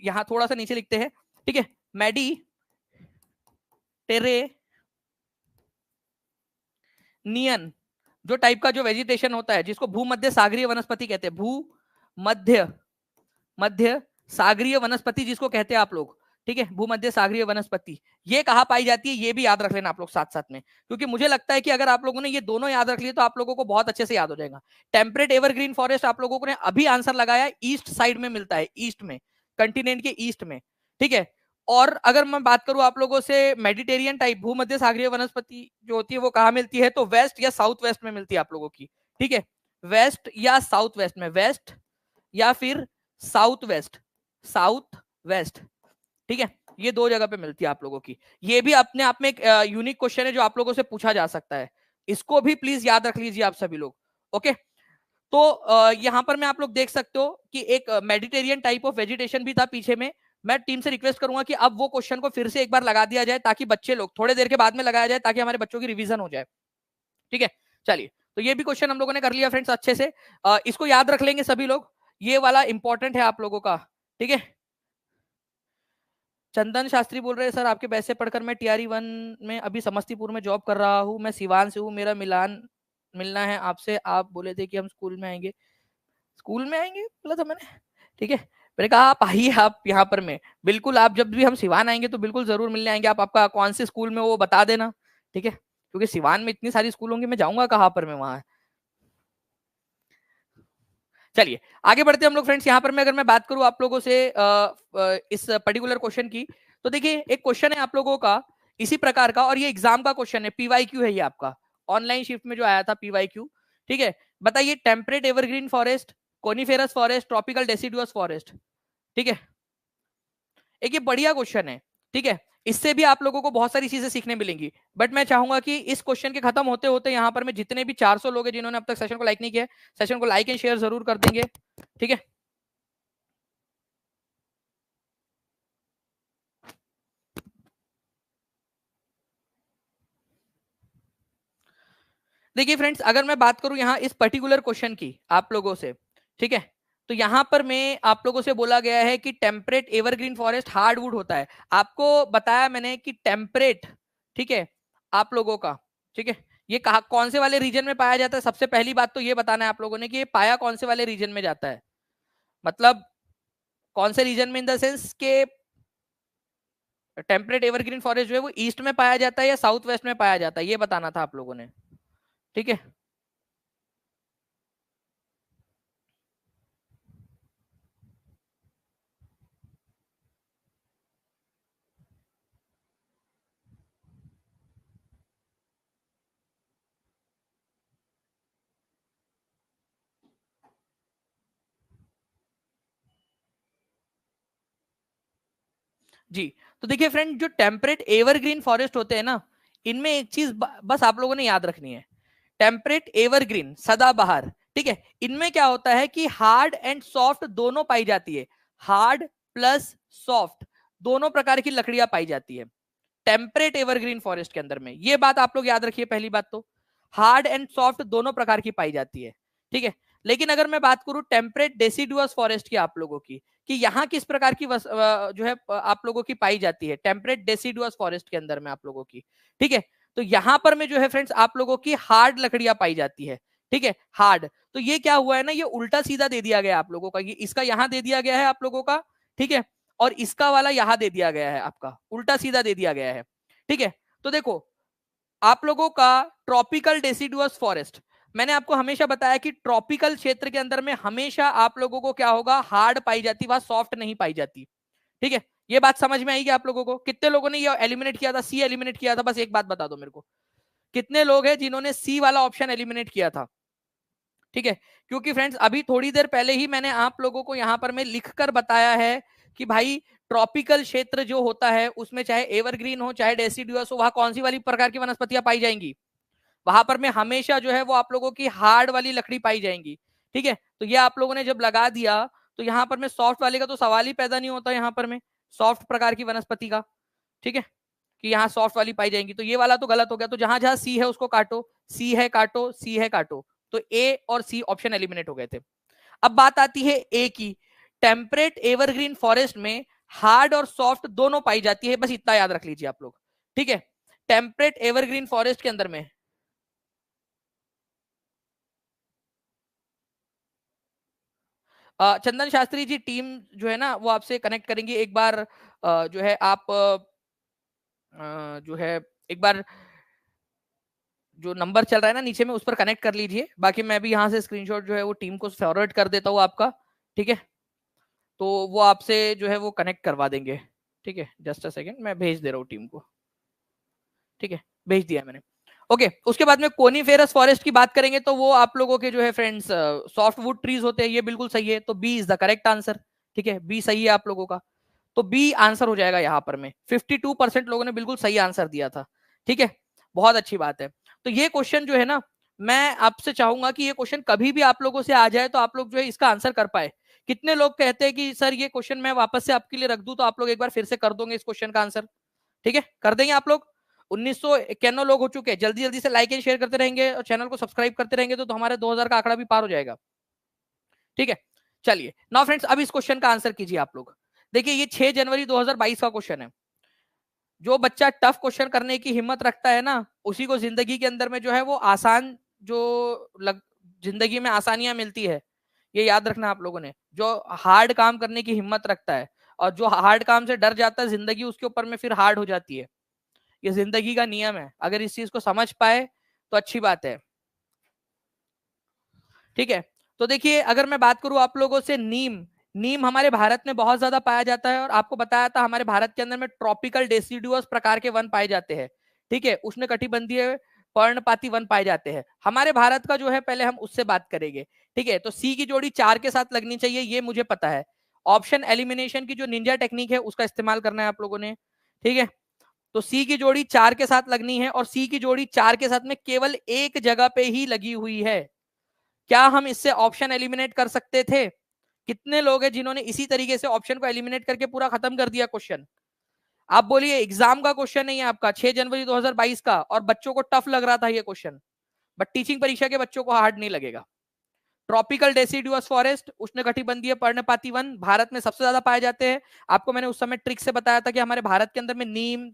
यहां थोड़ा सा नीचे लिखते हैं, ठीक है, मेडिटेरेनियन जो टाइप का जो वेजिटेशन होता है, जिसको भूमध्य सागरीय वनस्पति कहते हैं, भूमध्य मध्य सागरीय वनस्पति जिसको कहते हैं आप लोग, ठीक है, भूमध्य सागरीय वनस्पति, ये कहाँ पाई जाती है ये भी याद रख लेना आप लोग साथ साथ में, क्योंकि मुझे लगता है कि अगर आप लोगों ने ये दोनों याद रख लिए तो आप लोगों को बहुत अच्छे से याद हो जाएगा। टेम्परेट एवरग्रीन फॉरेस्ट आप लोगों ने अभी आंसर लगाया, ईस्ट साइड में मिलता है, ईस्ट में, कंटिनेंट के ईस्ट में, ठीक है। और अगर मैं बात करूं आप लोगों से मेडिटेरियन टाइप भूमध्य सागरीय वनस्पति जो होती है वो कहाँ मिलती है, तो वेस्ट या साउथ वेस्ट में मिलती है आप लोगों की, ठीक है, वेस्ट या साउथ वेस्ट में, वेस्ट या फिर साउथ वेस्ट, साउथ वेस्ट, ठीक है, ये दो जगह पे मिलती है आप लोगों की। ये भी अपने आप में एक यूनिक क्वेश्चन है जो आप लोगों से पूछा जा सकता है, इसको भी प्लीज याद रख लीजिए आप सभी लोग, ओके। तो यहां पर मैं आप लोग देख सकते हो कि एक मेडिटेरियन टाइप ऑफ वेजिटेशन भी था पीछे में। मैं टीम से रिक्वेस्ट करूंगा कि अब वो क्वेश्चन को फिर से एक बार लगा दिया जाए, ताकि बच्चे लोग थोड़े देर के बाद में लगाया जाए, ताकि हमारे बच्चों की रिवीजन हो जाए, ठीक है। चलिए, तो ये भी क्वेश्चन हम लोगों ने कर लिया फ्रेंड्स अच्छे से, इसको याद रख लेंगे सभी लोग, ये वाला इंपॉर्टेंट है आप लोगों का, ठीक है। चंदन शास्त्री बोल रहे हैं सर आपके बैच से पढ़कर मैं टीआरई 1 में अभी समस्तीपुर में जॉब कर रहा हूँ, मैं सिवान से हूँ, मेरा मिलना है आपसे, आप बोले थे कि हम स्कूल में आएंगे, स्कूल में आएंगे बोला था मैंने, ठीक है। मैंने कहा आप आइए, आप यहाँ पर में बिल्कुल, आप जब भी हम सिवान आएंगे तो बिल्कुल जरूर मिलने आएंगे, आप आपका कौन से स्कूल में वो बता देना, ठीक है, क्योंकि सिवान में इतनी सारी स्कूल होंगे, मैं जाऊंगा कहाँ पर मैं वहां। चलिए आगे बढ़ते हैं हम लोग फ्रेंड्स। यहाँ पर मैं अगर मैं बात करूं आप लोगों से इस पर्टिकुलर क्वेश्चन की, तो देखिए एक क्वेश्चन है आप लोगों का इसी प्रकार का, और ये एग्जाम का क्वेश्चन है, पीवाईक्यू है ये आपका, ऑनलाइन शिफ्ट में जो आया था पीवाईक्यू, ठीक है। बताइए temperate evergreen forest, coniferous forest, tropical deciduous forest, ठीक है। एक ये बढ़िया क्वेश्चन है, ठीक है, इससे भी आप लोगों को बहुत सारी चीजें सीखने मिलेंगी। बट मैं चाहूंगा कि इस क्वेश्चन के खत्म होते होते यहाँ पर मैं जितने भी 400 लोग हैं जिन्होंने अब तक सेशन को लाइक नहीं किया, सेशन को लाइक एंड शेयर जरूर कर देंगे, ठीक है। देखिए फ्रेंड्स, अगर मैं बात करूं यहाँ इस पर्टिकुलर क्वेश्चन की आप लोगों से, ठीक है, तो यहां पर मैं आप लोगों से बोला गया है कि टेम्परेट एवरग्रीन फॉरेस्ट हार्डवुड होता है। आपको बताया मैंने कि टेम्परेट, ठीक है, आप लोगों का, ठीक है, ये कहा कौन से वाले रीजन में पाया जाता है। सबसे पहली बात तो ये बताना है आप लोगों ने कि ये पाया कौन से वाले रीजन में जाता है, मतलब कौन से रीजन में, इन द सेंस के टेम्परेट एवरग्रीन फॉरेस्ट जो है वो ईस्ट में पाया जाता है या साउथ वेस्ट में पाया जाता है, ये बताना था आप लोगों ने, ठीक है। जी, तो देखिए फ्रेंड, जो टेम्परेट एवरग्रीन फॉरेस्ट होते हैं ना, इनमें एक चीज बस आप लोगों ने याद रखनी है, टेम्परेट एवरग्रीन सदाबहार, ठीक है, इनमें क्या होता है कि हार्ड एंड सॉफ्ट दोनों पाई जाती है, हार्ड प्लस सॉफ्ट दोनों प्रकार की लकड़ियां पाई जाती है टेम्परेट एवरग्रीन फॉरेस्ट के अंदर में। ये बात आप लोग याद रखिए, पहली बात तो हार्ड एंड सॉफ्ट दोनों प्रकार की पाई जाती है, ठीक है। लेकिन अगर मैं बात करूं टेम्परेट डेसिडुअस फॉरेस्ट की आप लोगों की, कि यहाँ किस प्रकार की जो है आप लोगों की पाई जाती है टेम्परेट डेसिडुअस फॉरेस्ट के अंदर में आप लोगों की, ठीक है, तो यहाँ पर में जो है फ्रेंड्स आप लोगों की हार्ड लकड़ियां पाई जाती है, ठीक है, हार्ड। तो ये क्या हुआ है ना, ये उल्टा सीधा दे दिया गया आप लोगों का, ये इसका यहाँ दे दिया गया है आप लोगों का, ठीक है, और इसका वाला यहाँ दे दिया गया है, आपका उल्टा सीधा दे दिया गया है, ठीक है। तो देखो आप लोगों का ट्रॉपिकल डेसिडुअस फॉरेस्ट, मैंने आपको हमेशा बताया कि ट्रॉपिकल क्षेत्र के अंदर में हमेशा आप लोगों को क्या होगा, हार्ड पाई जाती, वहां सॉफ्ट नहीं पाई जाती, ठीक है। ये बात समझ में आएगी आप लोगों को? कितने लोगों ने ये एलिमिनेट किया था, सी एलिमिनेट किया था, बस एक बात बता दो मेरे को, कितने लोग हैं जिन्होंने सी वाला ऑप्शन एलिमिनेट किया था, ठीक है। क्योंकि फ्रेंड्स अभी थोड़ी देर पहले ही मैंने आप लोगों को यहां पर मैं लिखकर बताया है कि भाई ट्रॉपिकल क्षेत्र जो होता है उसमें चाहे एवरग्रीन हो चाहे डेसिडुअस हो, वहां कौन सी वाली प्रकार की वनस्पतियां पाई जाएंगी, वहां पर में हमेशा जो है वो आप लोगों की हार्ड वाली लकड़ी पाई जाएंगी, ठीक है। तो ये आप लोगों ने जब लगा दिया तो यहाँ पर में सॉफ्ट वाले का तो सवाल ही पैदा नहीं होता यहाँ पर में, सॉफ्ट प्रकार की वनस्पति का, ठीक है, कि यहाँ सॉफ्ट वाली पाई जाएंगी, तो ये वाला तो गलत हो गया। तो जहां जहां सी है उसको काटो, सी है काटो, सी है काटो, तो ए और सी ऑप्शन एलिमिनेट हो गए थे। अब बात आती है ए की, टेम्परेट एवरग्रीन फॉरेस्ट में हार्ड और सॉफ्ट दोनों पाई जाती है, बस इतना याद रख लीजिए आप लोग, ठीक है। टेम्परेट एवरग्रीन फॉरेस्ट के अंदर में चंदन शास्त्री जी टीम जो है ना वो आपसे कनेक्ट करेंगे एक बार, जो है आप जो है एक बार जो नंबर चल रहा है ना नीचे में उस पर कनेक्ट कर लीजिए, बाकी मैं भी यहाँ से स्क्रीनशॉट जो है वो टीम को फॉरवर्ड कर देता हूँ आपका, ठीक है। तो वो आपसे जो है वो कनेक्ट करवा देंगे, ठीक है, जस्ट अ सेकेंड, मैं भेज दे रहा हूँ टीम को, ठीक है, भेज दिया है मैंने। ओके, उसके बाद में कोनीफेरस फॉरेस्ट की बात करेंगे तो वो आप लोगों के जो है फ्रेंड्स सॉफ्ट वुड ट्रीज होते हैं, ये बिल्कुल सही है, तो B is the correct answer, ठीक है, बी सही है आप लोगों का, तो बी आंसर हो जाएगा यहाँ पर में। 52% लोगों ने बिल्कुल सही आंसर दिया था, ठीक है, बहुत अच्छी बात है। तो ये क्वेश्चन जो है ना, मैं आपसे चाहूंगा कि ये क्वेश्चन कभी भी आप लोगों से आ जाए तो आप लोग जो है इसका आंसर कर पाए। कितने लोग कहते हैं कि सर ये क्वेश्चन मैं वापस से आपके लिए रख दूं, तो आप लोग एक बार फिर से कर दोगे इस क्वेश्चन का आंसर, ठीक है, कर देंगे आप लोग। 1991 लोग हो चुके हैं, जल्दी जल्दी से लाइक एंड शेयर करते रहेंगे और चैनल को सब्सक्राइब करते रहेंगे तो हमारे 2000 का आंकड़ा भी पार हो जाएगा, ठीक है। चलिए नाउ फ्रेंड्स, अब इस क्वेश्चन का आंसर कीजिए आप लोग। देखिए ये 6 जनवरी 2022 का क्वेश्चन है। जो बच्चा टफ क्वेश्चन करने की हिम्मत रखता है ना, उसी को जिंदगी के अंदर में जो है वो आसान जो जिंदगी में आसानियां मिलती है, ये याद रखना आप लोगों ने। जो हार्ड काम करने की हिम्मत रखता है और जो हार्ड काम से डर जाता है, जिंदगी उसके ऊपर में फिर हार्ड हो जाती है। ये जिंदगी का नियम है, अगर इस चीज को समझ पाए तो अच्छी बात है, ठीक है। तो देखिए अगर मैं बात करूं आप लोगों से, नीम, नीम हमारे भारत में बहुत ज्यादा पाया जाता है और आपको बताया था हमारे भारत के अंदर में ट्रॉपिकल डेसिडुअस प्रकार के वन पाए जाते हैं, ठीक है, उष्ण कटिबंधीय पर्णपाती वन पाए जाते हैं हमारे भारत का जो है, पहले हम उससे बात करेंगे, ठीक है। तो सी की जोड़ी 4 के साथ लगनी चाहिए, ये मुझे पता है। ऑप्शन एलिमिनेशन की जो निंजा टेक्निक है उसका इस्तेमाल करना है आप लोगों ने, ठीक है। तो सी की जोड़ी 4 के साथ लगनी है और सी की जोड़ी 4 के साथ में केवल एक जगह पे ही लगी हुई है। क्या हम इससे ऑप्शन एलिमिनेट कर सकते थे? कितने लोग हैं जिन्होंने इसी तरीके से ऑप्शन को एलिमिनेट करके पूरा खत्म कर दिया क्वेश्चन? आप बोलिए एग्जाम का क्वेश्चन नहीं है आपका, 6 जनवरी 2022 का, और बच्चों को टफ लग रहा था ये क्वेश्चन, बट टीचिंग परीक्षा के बच्चों को हार्ड नहीं लगेगा। ट्रॉपिकल डेसिडुअस फॉरेस्ट उष्णकटिबंधीय पर्णपाती वन भारत में सबसे ज्यादा पाए जाते हैं। आपको मैंने उस समय ट्रिक से बताया था कि हमारे भारत के अंदर में नीम,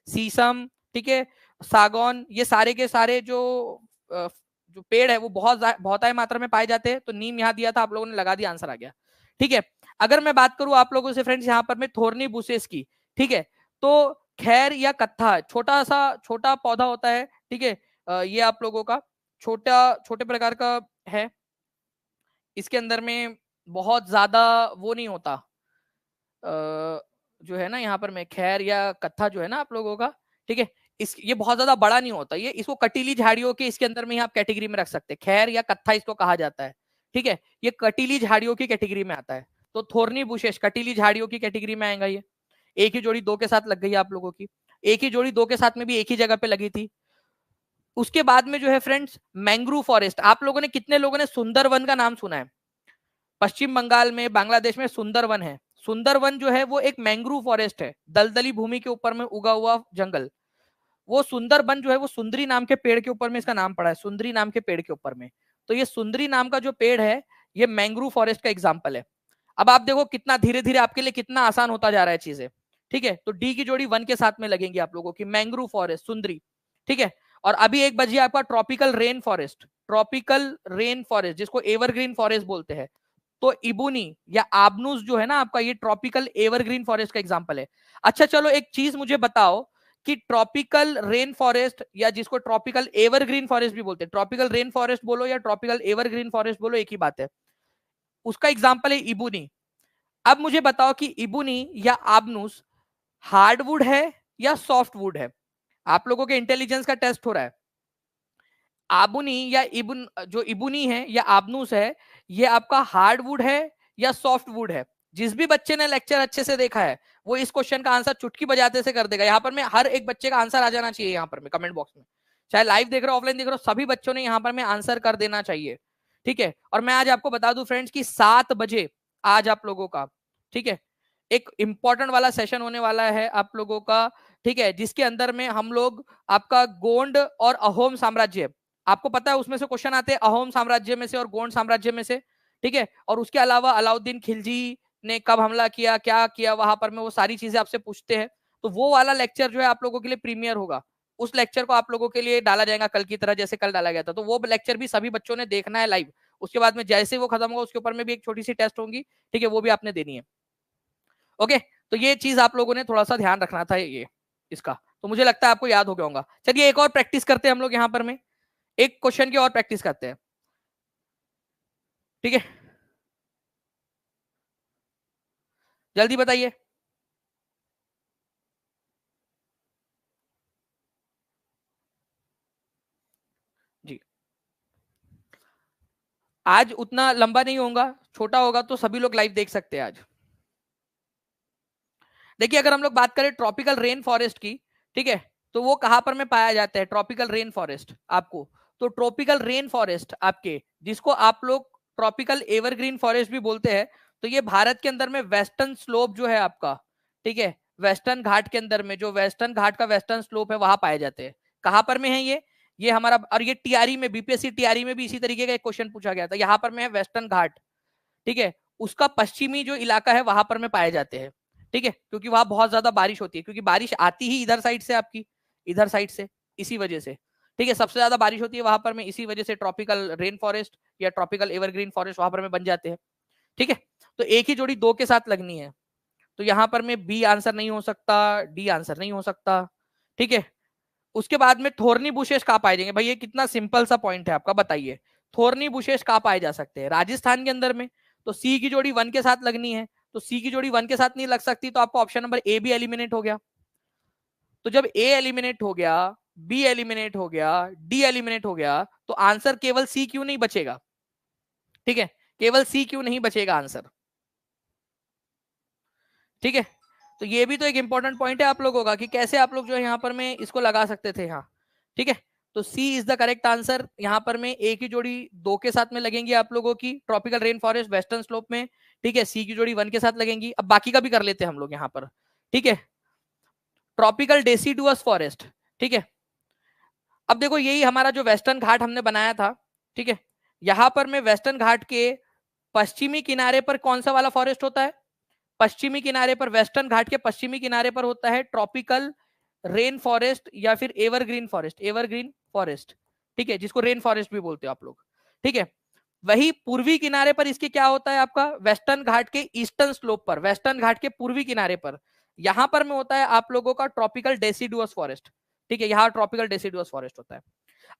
सीसम, ठीक है, सागौन, ये सारे के सारे जो पेड़ है वो बहुत मात्रा में पाए जाते हैं। तो नीम यहाँ दिया था, आप लोगों ने लगा दिया, आंसर आ गया। ठीक है, अगर मैं बात करूं आप लोगों से फ्रेंड्स यहाँ पर मैं थोर्नी बुशेस की, ठीक है, तो खैर या कत्था छोटा पौधा होता है, ठीक है, ये आप लोगों का छोटे प्रकार का है। इसके अंदर में बहुत ज्यादा वो नहीं होता, जो है ना यहाँ पर में खैर या कत्था जो है ना आप लोगों का, ठीक है, ये बहुत ज्यादा बड़ा नहीं होता, ये इसको कटीली झाड़ियों के इसके अंदर में ही आप कैटेगरी में रख सकते हैं। खैर या कत्था इसको कहा जाता है, ठीक है, ये कटीली झाड़ियों की कैटेगरी में आता है। तो थोर्नी बुशेस कटीली झाड़ियों की कैटेगरी में आएगा ये। एक ही जोड़ी दो के साथ लग गई आप लोगों की, एक ही जोड़ी दो के साथ में भी एक ही जगह पे लगी थी। उसके बाद में जो है फ्रेंड्स मैंग्रोव फॉरेस्ट, आप लोगों ने कितने लोगों ने सुंदरवन का नाम सुना है? पश्चिम बंगाल में, बांग्लादेश में सुंदरवन है। सुंदरवन जो है वो एक मैंग्रोव फॉरेस्ट है, दलदली भूमि के ऊपर में उगा हुआ जंगल। वो सुंदरबन जो है वो सुंदरी नाम के पेड़ के ऊपर में इसका नाम पड़ा है, सुंदरी नाम के पेड़ के ऊपर में। तो ये सुंदरी नाम का जो पेड़ है ये मैंग्रोव फॉरेस्ट का एग्जाम्पल है। अब आप देखो कितना धीरे धीरे आपके लिए कितना आसान होता जा रहा है चीजें, ठीक है। तो डी की जोड़ी वन के साथ में लगेंगी आप लोगों की, मैंग्रोव फॉरेस्ट, सुंदरी, ठीक है। और अभी एक बजी आपका tropical rain forest, tropical rain forest जिसको एवरग्रीन फॉरेस्ट बोलते हैं। तो इबुनी या आबनूस जो है ना आपका, ये ट्रॉपिकल एवरग्रीन फॉरेस्ट का एग्जांपल है। अच्छा चलो एक चीज मुझे बताओ कि ट्रॉपिकल रेन फॉरेस्ट या जिसको ट्रॉपिकल एवरग्रीन फॉरेस्ट भी बोलते हैं, ट्रॉपिकल रेन फॉरेस्ट बोलो या ट्रॉपिकल एवरग्रीन फॉरेस्ट बोलो एक ही बात है, उसका एग्जांपल है इबुनी। अब मुझे बताओ कि इबुनी या आबनूस हार्डवुड है या सॉफ्टवुड है? आप लोगों के इंटेलिजेंस का टेस्ट हो रहा है। आबुनी या इबुन, जो इबुनी है या आबनूस है, ये आपका हार्डवुड है या सॉफ्टवुड है? जिस भी बच्चे ने लेक्चर अच्छे से देखा है वो इस क्वेश्चन का आंसर चुटकी बजाते से कर देगा। यहाँ पर मैं हर एक बच्चे का आंसर आ जाना चाहिए यहाँ पर में कमेंट बॉक्स में, चाहे लाइव देख रहे हो ऑफलाइन देख रहे हो, सभी बच्चों ने यहाँ पर में आंसर कर देना चाहिए, ठीक है। और मैं आज आपको बता दूं फ्रेंड्स कि 7 बजे आज आप लोगों का, ठीक है, एक इंपॉर्टेंट वाला सेशन होने वाला है आप लोगों का, ठीक है, जिसके अंदर में हम लोग आपका गोंड और अहोम साम्राज्य, आपको पता है उसमें से क्वेश्चन आते हैं अहोम साम्राज्य में से और गोंड साम्राज्य में से, ठीक है। और उसके अलावा अलाउद्दीन खिलजी ने कब हमला किया, क्या किया वहां पर में, वो सारी चीजें आपसे पूछते हैं। तो वो वाला लेक्चर जो है आप लोगों के लिए प्रीमियर होगा, उस लेक्चर को आप लोगों के लिए डाला जाएगा कल की तरह, जैसे कल डाला गया था। तो वो लेक्चर भी सभी बच्चों ने देखना है लाइव। उसके बाद में जैसे वो खत्म होगा उसके ऊपर में भी एक छोटी सी टेस्ट होगी, ठीक है, वो भी आपने देनी है। ओके, तो ये चीज आप लोगों ने थोड़ा सा ध्यान रखना था ये इसका, तो मुझे लगता है आपको याद हो गया होगा। चलिए एक और प्रैक्टिस करते हैं हम लोग यहाँ पर में, एक क्वेश्चन की और प्रैक्टिस करते हैं, ठीक है, जल्दी बताइए। जी, आज उतना लंबा नहीं होगा, छोटा होगा तो सभी लोग लाइव देख सकते हैं आज। देखिए अगर हम लोग बात करें ट्रॉपिकल रेन फॉरेस्ट की, ठीक है, तो वो कहां पर में पाया जाता है ट्रॉपिकल रेन फॉरेस्ट आपको? तो ट्रॉपिकल रेन फॉरेस्ट आपके, जिसको आप लोग ट्रॉपिकल एवरग्रीन फॉरेस्ट भी बोलते हैं, तो ये भारत के अंदर में वेस्टर्न स्लोप जो है आपका, ठीक है, वेस्टर्न घाट के अंदर में, जो वेस्टर्न घाट का वेस्टर्न स्लोप है वहां पाए जाते हैं। कहां पर में है ये हमारा, और ये टीआरई में, बीपीएससी टीआरई में भी इसी तरीके का एक क्वेश्चन पूछा गया था, यहाँ पर में है वेस्टर्न घाट, ठीक है, उसका पश्चिमी जो इलाका है वहां पर में पाए जाते हैं, ठीक है, क्योंकि वहां बहुत ज्यादा बारिश होती है, क्योंकि बारिश आती ही इधर साइड से आपकी, इधर साइड से, इसी वजह से, ठीक है, सबसे ज्यादा बारिश होती है वहां पर में, इसी वजह से ट्रॉपिकल रेन फॉरेस्ट या ट्रॉपिकल एवरग्रीन फॉरेस्ट वहां पर में बन जाते हैं, ठीक है। तो एक ही जोड़ी दो के साथ लगनी है, तो यहाँ पर में बी आंसर नहीं हो सकता, डी आंसर नहीं हो सकता, ठीक है। उसके बाद में थोर्नी बुशेस कहाँ पाए जाएंगे? भाई ये कितना सिंपल सा पॉइंट है आपका, बताइए थोर्नी बुशेस कहाँ पाए जा सकते हैं? राजस्थान के अंदर में। तो सी की जोड़ी वन के साथ लगनी है, तो सी की जोड़ी वन के साथ नहीं लग सकती, तो आपको ऑप्शन नंबर ए भी एलिमिनेट हो गया। तो जब ए एलिमिनेट हो गया, बी एलिमिनेट हो गया, डी एलिमिनेट हो गया, तो आंसर केवल सी क्यों नहीं बचेगा? ठीक है, केवल सी क्यों नहीं बचेगा आंसर, ठीक है। तो ये भी तो एक इंपॉर्टेंट पॉइंट है आप लोगों का कि कैसे आप लोग जो है यहाँ पर में इसको लगा सकते थे, हाँ, ठीक है। तो सी इज द करेक्ट आंसर। यहाँ पर में ए की जोड़ी दो के साथ में लगेंगी आप लोगों की, tropical rain forest western slope में, ठीक है। सी की जोड़ी वन के साथ लगेंगी। अब बाकी का भी कर लेते हैं हम लोग यहाँ पर, ठीक है। ट्रॉपिकल डेसिडुअस फॉरेस्ट, ठीक है, अब देखो यही हमारा जो वेस्टर्न घाट हमने बनाया था, ठीक है, यहां पर में वेस्टर्न घाट के पश्चिमी किनारे पर कौन सा वाला फॉरेस्ट होता है? पश्चिमी किनारे पर, वेस्टर्न घाट के पश्चिमी किनारे पर होता है ट्रॉपिकल रेन फॉरेस्ट या फिर एवरग्रीन फॉरेस्ट, एवरग्रीन फॉरेस्ट, ठीक है, जिसको रेन फॉरेस्ट भी बोलते हो आप लोग, ठीक है। वही पूर्वी किनारे पर इसके क्या होता है आपका, वेस्टर्न घाट के ईस्टर्न स्लोप पर, वेस्टर्न घाट के पूर्वी किनारे पर, यहां पर में होता है आप लोगों का ट्रॉपिकल डेसिडुअस फॉरेस्ट, ठीक है, यहाँ ट्रॉपिकल डेसिडुअस फॉरेस्ट होता है।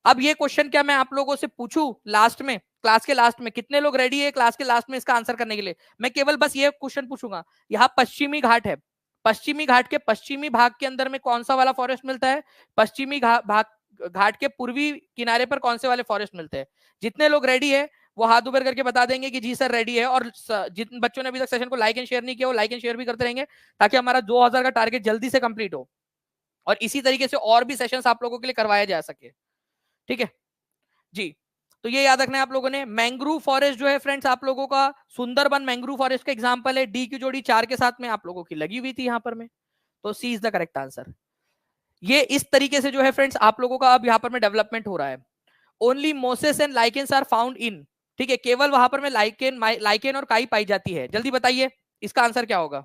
अब ये क्वेश्चन क्या मैं आप लोगों से पूछूं लास्ट में, क्लास के लास्ट में, कितने लोग रेडी है क्लास के लास्ट में इसका आंसर करने के लिए? मैं केवल बस ये क्वेश्चन पूछूंगा, यहाँ पश्चिमी घाट है, पश्चिमी घाट के पश्चिमी भाग के अंदर में कौन सा वाला फॉरेस्ट मिलता है? पश्चिमी घाट के पूर्वी किनारे पर कौन से वाले फॉरेस्ट मिलते हैं? जितने लोग रेडी है वो हाथ ऊपर करके बता देंगे कि जी सर रेडी है, और जिन बच्चों ने अभी तक सेशन को लाइक एंड शेयर नहीं किया वो लाइक एंड शेयर भी करते रहेंगे, ताकि हमारा 2000 का टारगेट जल्दी से कंप्लीट हो, और इसी तरीके से और भी सेशंस आप लोगों के लिए करवाया जा सके, ठीक है जी। तो ये याद रखना है आप लोगों ने। मैंग्रोव फॉरेस्ट जो है फ्रेंड्स आप लोगों का, सुंदरबन मैंग्रोव फॉरेस्ट का एग्जांपल है, डी की जोड़ी 4 के साथ में आप लोगों की लगी हुई थी यहां पर में, तो सी इज द करेक्ट आंसर। ये इस तरीके से जो है फ्रेंड्स आप लोगों का अब यहां पर में डेवलपमेंट हो रहा है। Only mosses and lichens are found in, ठीक है, केवल वहां पर में लाइकेन और काई पाई जाती है। जल्दी बताइए इसका आंसर क्या होगा?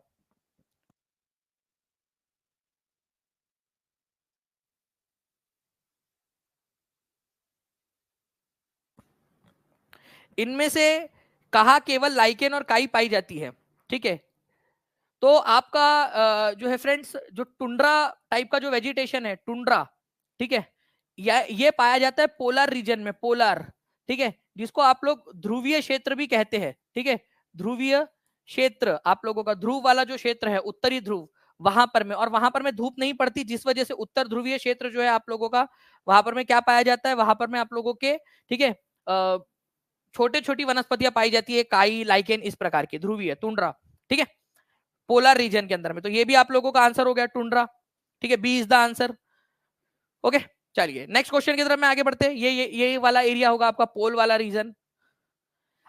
इनमें से कहा केवल लाइकेन और काई पाई जाती है, ठीक है। तो आपका जो है फ्रेंड्स, जो टुंड्रा टाइप का जो वेजिटेशन है, टुंड्रा, ठीक है, ये पाया जाता है पोलर रीजन में, पोलर, ठीक है, जिसको आप लोग ध्रुवीय क्षेत्र भी कहते हैं, ठीक है, ध्रुवीय क्षेत्र आप लोगों का, ध्रुव वाला जो क्षेत्र है, उत्तरी ध्रुव, वहां पर में, और वहां पर में धूप नहीं पड़ती, जिस वजह से उत्तर ध्रुवीय क्षेत्र जो है आप लोगों का, वहां पर में क्या पाया जाता है, वहां पर में आप लोगों के, ठीक है, छोटे छोटी वनस्पतियां पाई जाती है, काई लाइकेन इस प्रकार की, ध्रुवीय टुंड्रा, ठीक है, पोलर रीजन के अंदर में। तो ये भी आप लोगों का आंसर हो गया टुंड्रा, ठीक है, B is the answer. Okay, चलिए नेक्स्ट क्वेश्चन की तरफ में आगे बढ़ते हैं। ये वाला एरिया होगा आपका पोल वाला रीजन।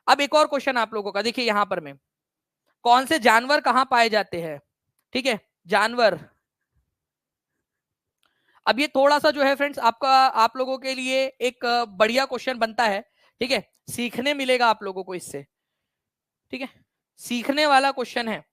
अब एक और क्वेश्चन आप लोगों का, देखिए यहां पर में कौन से जानवर कहां पाए जाते हैं, ठीक है, जानवर। अब ये थोड़ा सा जो है फ्रेंड्स आपका, आप लोगों के लिए एक बढ़िया क्वेश्चन बनता है, ठीक है, सीखने मिलेगा आप लोगों को इससे, ठीक है, सीखने वाला क्वेश्चन है।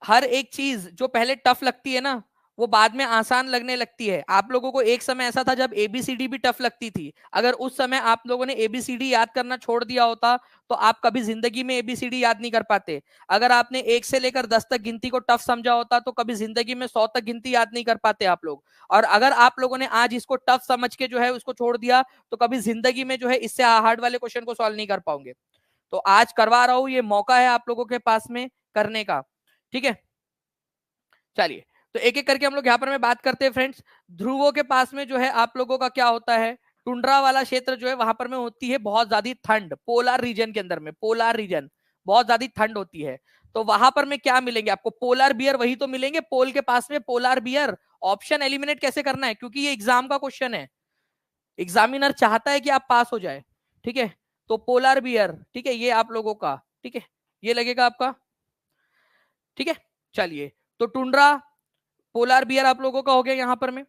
हर एक चीज जो पहले टफ लगती है ना, वो बाद में आसान लगने लगती है। आप लोगों को एक समय ऐसा था जब एबीसीडी भी टफ लगती थी, अगर उस समय आप लोगों ने एबीसीडी याद करना छोड़ दिया होता तो आप कभी जिंदगी में एबीसीडी याद नहीं कर पाते। अगर आपने 1 से लेकर 10 तक गिनती को टफ समझा होता तो कभी जिंदगी में 100 तक गिनती याद नहीं कर पाते आप लोग। और अगर आप लोगों ने आज इसको टफ समझ के जो है उसको छोड़ दिया तो कभी जिंदगी में जो है इससे हार्ड वाले क्वेश्चन को सॉल्व नहीं कर पाओगे। तो आज करवा रहा हूं, ये मौका है आप लोगों के पास में करने का, ठीक है। चलिए, तो एक एक करके हम लोग यहाँ पर में बात करते हैं फ्रेंड्स। ध्रुवों के पास में जो है आप लोगों का क्या होता है, टुंड्रा वाला क्षेत्र जो है वहां पर में होती है बहुत ज्यादा ठंड, पोलर रीजन के अंदर में, पोलर रीजन बहुत ज्यादा ठंड होती है। तो वहां पर में क्या मिलेंगे आपको, पोलर बियर वही तो मिलेंगे, पोल के पास में पोलर बियर। ऑप्शन एलिमिनेट कैसे करना है, क्योंकि ये एग्जाम का क्वेश्चन है, एग्जामिनर चाहता है कि आप पास हो जाए, ठीक है। तो पोलर बियर, ठीक है, ये आप लोगों का, ठीक है, ये लगेगा आपका, ठीक है। चलिए, तो टुंड्रा पोलर बियर आप लोगों का हो गया यहां पर में।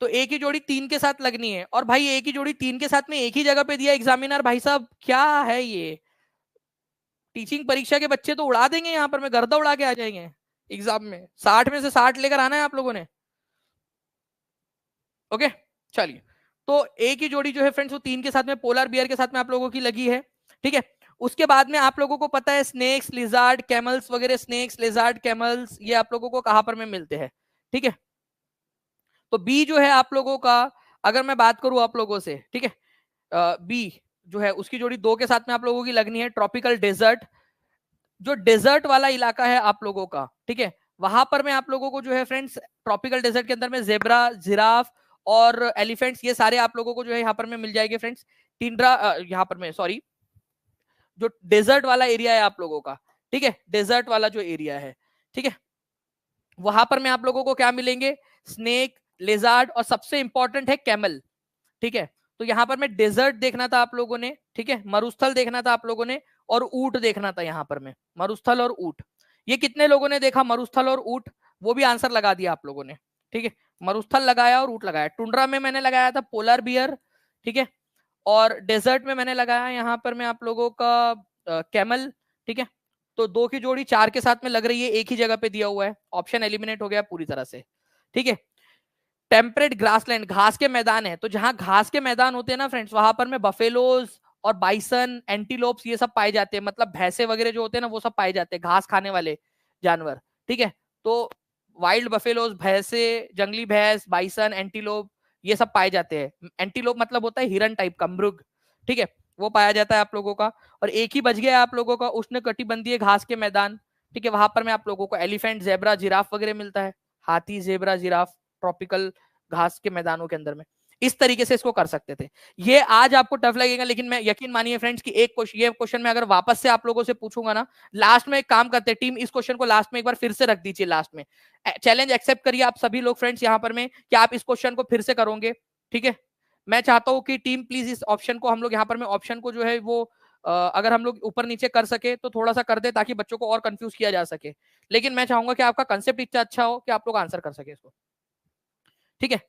तो एक ही जोड़ी 3 के साथ लगनी है, और भाई एक ही जोड़ी 3 के साथ में एक ही जगह पे दिया एग्जामिनर, भाई साहब क्या है ये, टीचिंग परीक्षा के बच्चे तो उड़ा देंगे यहां पर में, गर्दा उड़ा के आ जाएंगे एग्जाम में, 60 में से 60 लेकर आना है आप लोगों ने। ओके, चलिए, तो एक ही जोड़ी जो है फ्रेंड्स वो 3 के साथ में, पोलर बियर के साथ में आप लोगों की लगी है, ठीक है। उसके बाद में आप लोगों को पता है स्नेक्स, लिजार्ड, कैमल्स वगैरह, स्नेक्स, लिजार्ड, कैमल्स, ये आप लोगों को कहां पर में मिलते हैं, ठीक है। तो बी जो है आप लोगों का, अगर मैं बात करूं आप लोगों से, ठीक है, बी जो है उसकी जोड़ी 2 के साथ में आप लोगों की लगनी है, ट्रॉपिकल डेजर्ट, जो डेजर्ट वाला इलाका है आप लोगों का, ठीक है, वहां पर में आप लोगों को जो है फ्रेंड्स ट्रॉपिकल डेजर्ट के अंदर में जेब्रा, जिराफ और एलिफेंट्स, ये सारे आप लोगों को जो है यहाँ पर में मिल जाएंगे फ्रेंड्स। टिंड्रा यहाँ पर में, सॉरी, जो डेजर्ट वाला एरिया है आप लोगों का, ठीक है, डेजर्ट वाला जो एरिया है, ठीक है, वहां पर में आप लोगों को क्या मिलेंगे, स्नेक, लेजार्ड, और सबसे इंपॉर्टेंट है कैमल, ठीक है। तो यहां पर में डेजर्ट देखना था आप लोगों ने, ठीक है, मरुस्थल देखना था आप लोगों ने, और ऊंट देखना था यहां पर में, मरुस्थल और ऊंट। ये कितने लोगों ने देखा मरुस्थल और ऊंट, वो भी आंसर लगा दिया आप लोगों ने, ठीक है, मरुस्थल लगाया और ऊंट लगाया। टुंड्रा में मैंने लगाया था पोलर बियर, ठीक है, और डेजर्ट में मैंने लगाया यहाँ पर मैं आप लोगों का कैमल, ठीक है। तो 2 की जोड़ी 4 के साथ में लग रही है, एक ही जगह पे दिया हुआ है, ऑप्शन एलिमिनेट हो गया पूरी तरह से, ठीक है। टेम्परेट ग्रासलैंड, घास के मैदान है, तो जहां घास के मैदान होते हैं ना फ्रेंड्स, वहां पर में बफेलोज और बाइसन, एंटीलोप्स ये सब पाए जाते हैं, मतलब भैंसे वगैरह जो होते हैं ना वो सब पाए जाते हैं, घास खाने वाले जानवर, ठीक है। तो वाइल्ड बफेलोज, भैंसे, जंगली भैंस, बाइसन, एंटीलोप ये सब पाए जाते हैं। एंटीलोप मतलब होता है हिरन टाइप का, मृग, ठीक है, वो पाया जाता है आप लोगों का। और एक ही बच गया आप लोगों का उष्ण कटिबंधीय घास के मैदान, ठीक है, वहां पर में आप लोगों को एलिफेंट, जेब्रा, जिराफ वगैरह मिलता है, हाथी, जेब्रा, जिराफ, ट्रॉपिकल घास के मैदानों के अंदर में। इस तरीके से इसको कर सकते थे। ये आज आपको टफ लगेगा, लेकिन मैं यकीन मानिए फ्रेंड्स कि एक क्वेश्चन, ये क्वेश्चन मैं अगर वापस से आप लोगों से पूछूंगा ना, लास्ट में एक काम करते हैं टीम, इस क्वेश्चन को लास्ट में एक बार फिर से रख दीजिए, लास्ट में चैलेंज एक्सेप्ट करिए आप सभी लोग फ्रेंड्स यहाँ पर में कि आप इस क्वेश्चन को फिर से करोगे, ठीक है। मैं चाहता हूं कि टीम प्लीज इस ऑप्शन को हम लोग यहाँ पर में ऑप्शन को जो है वो अगर हम लोग ऊपर नीचे कर सके तो थोड़ा सा कर दे, ताकि बच्चों को और कंफ्यूज किया जा सके। लेकिन मैं चाहूंगा कि आपका कंसेप्ट इतना अच्छा हो कि आप लोग आंसर कर सके इसको, ठीक है।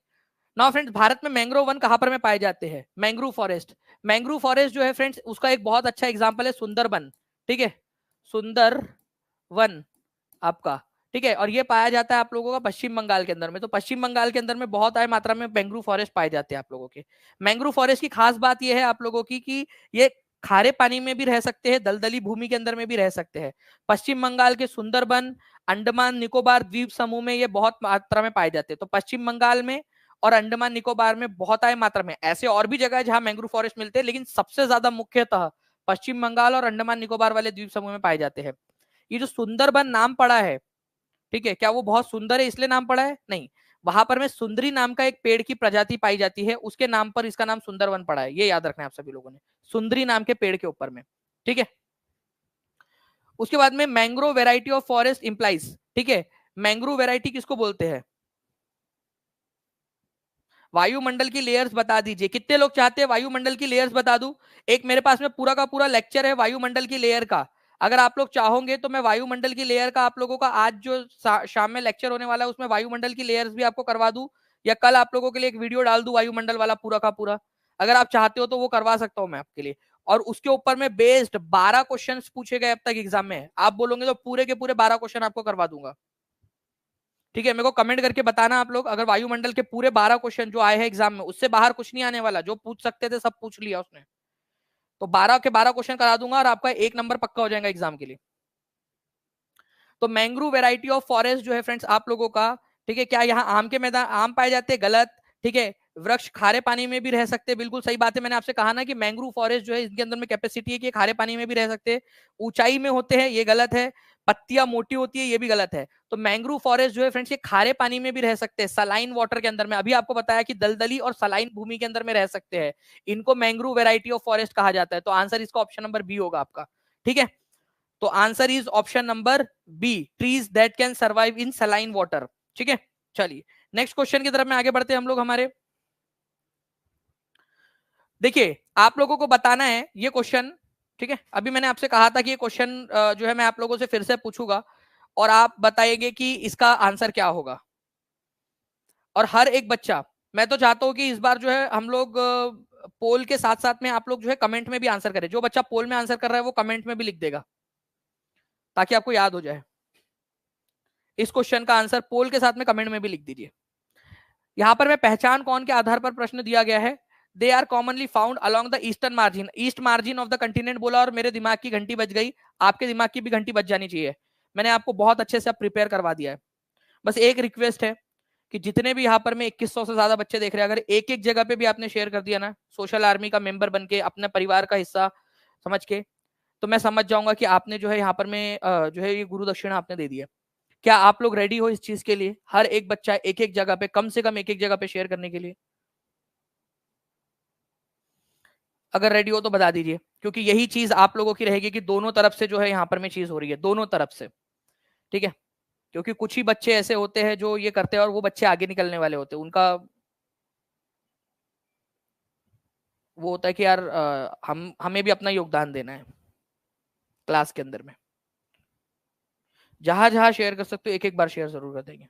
नाउ फ्रेंड्स, भारत में मैंग्रोव वन कहां पर में पाए जाते हैं? Mangrove forest. मैंग्रोव फॉरेस्ट जो है फ्रेंड्स, उसका एक बहुत अच्छा एग्जांपल है सुंदरबन, ठीक है, सुंदर वन आपका, ठीक है। और ये पाया जाता है आप लोगों का पश्चिम बंगाल के अंदर में। तो पश्चिम बंगाल के अंदर में बहुत आय मात्रा में मैंग्रोव फॉरेस्ट पाए जाते हैं आप लोगों के। मैंग्रोव फॉरेस्ट की खास बात यह है आप लोगों की कि ये खारे पानी में भी रह सकते हैं, दलदली भूमि के अंदर में भी रह सकते हैं। पश्चिम बंगाल के सुंदरबन, अंडमान निकोबार द्वीप समूह में ये बहुत मात्रा में पाए जाते हैं। तो पश्चिम बंगाल में और अंडमान निकोबार में बहुत आय मात्रा में, ऐसे और भी जगह है जहां मैंग्रोव फॉरेस्ट मिलते हैं, लेकिन सबसे ज्यादा मुख्यतः पश्चिम बंगाल और अंडमान निकोबार वाले द्वीप समूह में पाए जाते हैं। ये जो सुंदरबन नाम पड़ा है, ठीक है, क्या वो बहुत सुंदर है इसलिए नाम पड़ा है? नहीं, वहां पर में सुंदरी नाम का एक पेड़ की प्रजाति पाई जाती है, उसके नाम पर इसका नाम सुंदरवन पड़ा है। ये याद रखना है आप सभी लोगों ने, सुंदरी नाम के पेड़ के ऊपर में, ठीक है। उसके बाद में mangrove variety of forest implies, ठीक है, मैंग्रोव वेराइटी किसको बोलते हैं? वायुमंडल की लेयर्स बता दीजिए, कितने लोग चाहते हैं वायुमंडल की लेयर्स बता दूं? एक मेरे पास में पूरा का पूरा लेक्चर है वायुमंडल की लेयर का, अगर आप लोग चाहोगे तो मैं वायुमंडल की लेयर का आप लोगों का आज जो शाम में लेक्चर होने वाला है उसमें वायुमंडल की लेयर्स भी आपको करवा दूं, या कल आप लोगों के लिए एक वीडियो डाल दूं वायुमंडल वाला पूरा का पूरा। अगर आप चाहते हो तो वो करवा सकता हूं मैं आपके लिए। और उसके ऊपर में बेस्ड 12 क्वेश्चन पूछे गए अब तक एग्जाम में, आप बोलोगे तो पूरे के पूरे 12 क्वेश्चन आपको करवा दूंगा, ठीक है। मेरे को कमेंट करके बताना आप लोग, अगर वायुमंडल के पूरे 12 क्वेश्चन जो आए हैं एग्जाम में उससे बाहर कुछ नहीं आने वाला, जो पूछ सकते थे सब पूछ लिया उसने, तो 12 के 12 क्वेश्चन करा दूंगा और आपका 1 नंबर पक्का हो जाएगा एग्जाम के लिए। तो मैंग्रोव वेराइटी ऑफ फॉरेस्ट जो है फ्रेंड्स आप लोगों का, ठीक है, क्या यहाँ आम के मैदान आम पाए जाते हैं? गलत, ठीक है। वृक्ष खारे पानी में भी रह सकते हैं, बिल्कुल सही बात है। मैंने आपसे कहा ना कि मैंग्रोव फॉरेस्ट जो है इनके अंदर में कैपेसिटी है कि खारे पानी में भी रह सकते हैं, ऊंचाई में होते हैं, ये गलत है। पत्तियां मोटी होती है, ये भी गलत है। तो मैंग्रोव फॉरेस्ट जो है फ्रेंड्स ये खारे पानी में भी रह सकते हैं, सलाइन वाटर के अंदर में, अभी आपको बताया कि दलदली और सलाइन भूमि के अंदर में रह सकते हैं, इनको मैंग्रोव वेराइटी ऑफ फॉरेस्ट कहा जाता है। तो आंसर इसका ऑप्शन नंबर बी होगा आपका, ठीक है। तो answer is option number B, trees that can survive in saline water, ठीक है। चलिए नेक्स्ट क्वेश्चन की तरफ में आगे बढ़ते हैं हम लोग हमारे। देखिए आप लोगों को बताना है ये क्वेश्चन, ठीक है। अभी मैंने आपसे कहा था कि ये क्वेश्चन जो है मैं आप लोगों से फिर से पूछूंगा और आप बताएंगे कि इसका आंसर क्या होगा। और हर एक बच्चा, मैं तो चाहता हूं कि इस बार जो है हम लोग पोल के साथ साथ में आप लोग जो है कमेंट में भी आंसर करें। जो बच्चा पोल में आंसर कर रहा है वो कमेंट में भी लिख देगा, ताकि आपको याद हो जाए। इस क्वेश्चन का आंसर पोल के साथ में कमेंट में भी लिख दीजिए। यहां पर मैं पहचान कौन के आधार पर प्रश्न दिया गया है? They are commonly found along the eastern margin, east margin of the continent बोला और मेरे दिमाग की घंटी बज गई, आपके दिमाग की भी घंटी बज जानी चाहिए। मैंने आपको बहुत अच्छे से प्रिपेयर करवा दिया है। बस एक रिक्वेस्ट है कि जितने भी यहाँ पर में 2100 से ज्यादा बच्चे देख रहे हैं, अगर एक एक जगह पे भी आपने शेयर कर दिया ना, सोशल आर्मी का मेंबर बन के अपने परिवार का हिस्सा समझ के, तो मैं समझ जाऊंगा कि आपने जो है यहाँ पर में जो है ये गुरु दक्षिणा आपने दे दिया। क्या आप लोग रेडी हो इस चीज के लिए? हर एक बच्चा एक एक जगह पे, कम से कम एक एक जगह पे शेयर करने के लिए? अगर रेडी हो तो बता दीजिए, क्योंकि यही चीज आप लोगों की रहेगी कि दोनों तरफ से जो है यहाँ पर में चीज हो रही है, दोनों तरफ से, ठीक है। क्योंकि कुछ ही बच्चे ऐसे होते हैं जो ये करते हैं और वो बच्चे आगे निकलने वाले होते हैं, उनका वो होता है कि यार हम हमें भी अपना योगदान देना है क्लास के अंदर में। जहां जहां शेयर कर सकते हो एक एक बार शेयर जरूर कर देंगे,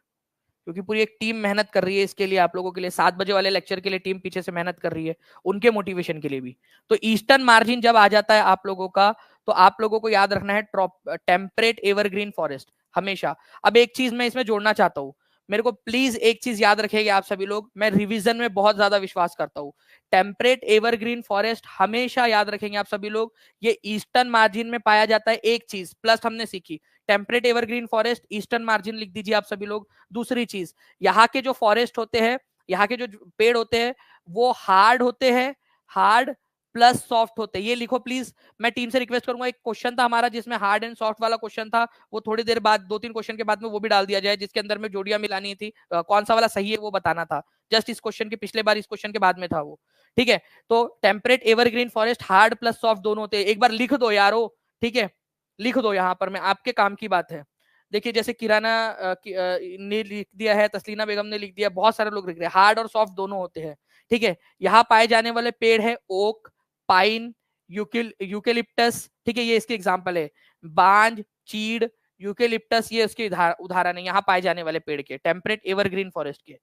क्योंकि पूरी एक टीम मेहनत कर रही है इसके लिए, आप लोगों के लिए 7 बजे वाले लेक्चर के लिए टीम पीछे से मेहनत कर रही है, उनके मोटिवेशन के लिए भी। तो ईस्टर्न मार्जिन जब आ जाता है आप लोगों का, तो आप लोगों को याद रखना है टेम्परेट एवरग्रीन फॉरेस्ट हमेशा। अब एक चीज मैं इसमें जोड़ना चाहता हूँ, मेरे को प्लीज एक चीज याद रखेंगे आप सभी लोग, मैं रिवीजन में बहुत ज्यादा विश्वास करता हूँ। टेम्परेट एवरग्रीन फॉरेस्ट हमेशा याद रखेंगे आप सभी लोग, ये ईस्टर्न मार्जिन में पाया जाता है। एक चीज प्लस हमने सीखी, temperate evergreen forest eastern margin लिख दीजिए आप सभी लोग। दूसरी चीज, यहाँ के जो फॉरेस्ट होते हैं, यहाँ के जो पेड़ होते हैं वो हार्ड होते हैं, हार्ड प्लस सॉफ्ट होते हैं, ये लिखो प्लीज। मैं टीम से रिक्वेस्ट करूंगा, एक क्वेश्चन था हमारा जिसमें हार्ड एंड सॉफ्ट वाला क्वेश्चन था, वो थोड़ी देर बाद 2-3 क्वेश्चन के बाद में वो भी डाल दिया जाए, जिसके अंदर में जोड़ियां मिलानी थी, कौन सा वाला सही है वो बताना था। जस्ट इस क्वेश्चन के पिछले बार इस क्वेश्चन के बाद में था वो, ठीक है। तो temperate evergreen forest hard plus soft दोनों होते हैं, एक बार लिख दो यारो, ठीक है, लिख दो यहाँ पर, मैं आपके काम की बात है। देखिए जैसे किराना ने लिख दिया है, तस्लीना बेगम ने लिख दिया, बहुत सारे लोग लिख रहे हैं, हार्ड और सॉफ्ट दोनों होते हैं, ठीक है। यहाँ पाए जाने वाले पेड़ है ओक, पाइन, यूकेलिप्टस, ठीक है, ये इसके एग्जाम्पल है। बांज, चीड़, यूकेलिप्टस, ये इसके उदाहरण है यहाँ पाए जाने वाले पेड़ के, टेम्परेट एवरग्रीन फॉरेस्ट के,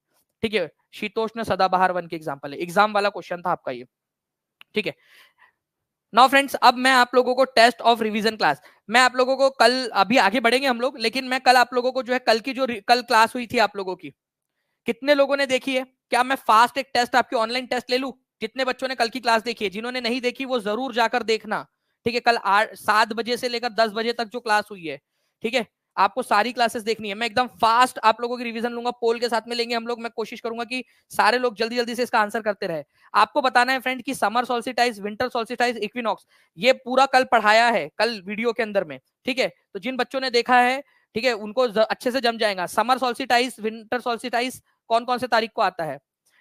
ठीक है। शीतोष्ण सदाबहार वन के एग्जाम्पल है, एग्जाम वाला क्वेश्चन था आपका ये, ठीक है। नाउ फ्रेंड्स, अब मैं आप लोगों को टेस्ट ऑफ रिवीजन क्लास, मैं आप लोगों को कल, अभी आगे बढ़ेंगे हम लोग, लेकिन मैं कल आप लोगों को जो है कल की जो कल क्लास हुई थी आप लोगों की, कितने लोगों ने देखी है? क्या मैं फास्ट एक टेस्ट आपकी ऑनलाइन टेस्ट ले लूं? जितने बच्चों ने कल की क्लास देखी है, जिन्होंने नहीं देखी वो जरूर जाकर देखना, ठीक है। कल 7 बजे से लेकर 10 बजे तक जो क्लास हुई है, ठीक है, आपको सारी क्लासेस देखनी है। मैं एकदम फास्ट आप लोगों की रिवीजन लूंगा, पोल के साथ में लेंगे हम लोग, मैं कोशिश करूंगा कि सारे लोग जल्दी जल्दी से इसका आंसर करते रहे। आपको बताना है फ्रेंड कि समर सोल्सिटाइज, विंटर सोल्सिटाइज, इक्विनॉक्स, ये पूरा कल पढ़ाया है, कल वीडियो के अंदर में, ठीक है। तो जिन बच्चों ने देखा है, ठीक है, उनको अच्छे से जम जाएगा। समर सोल्सिटाइज, विंटर सोल्सिटाइज कौन कौन से तारीख को आता है?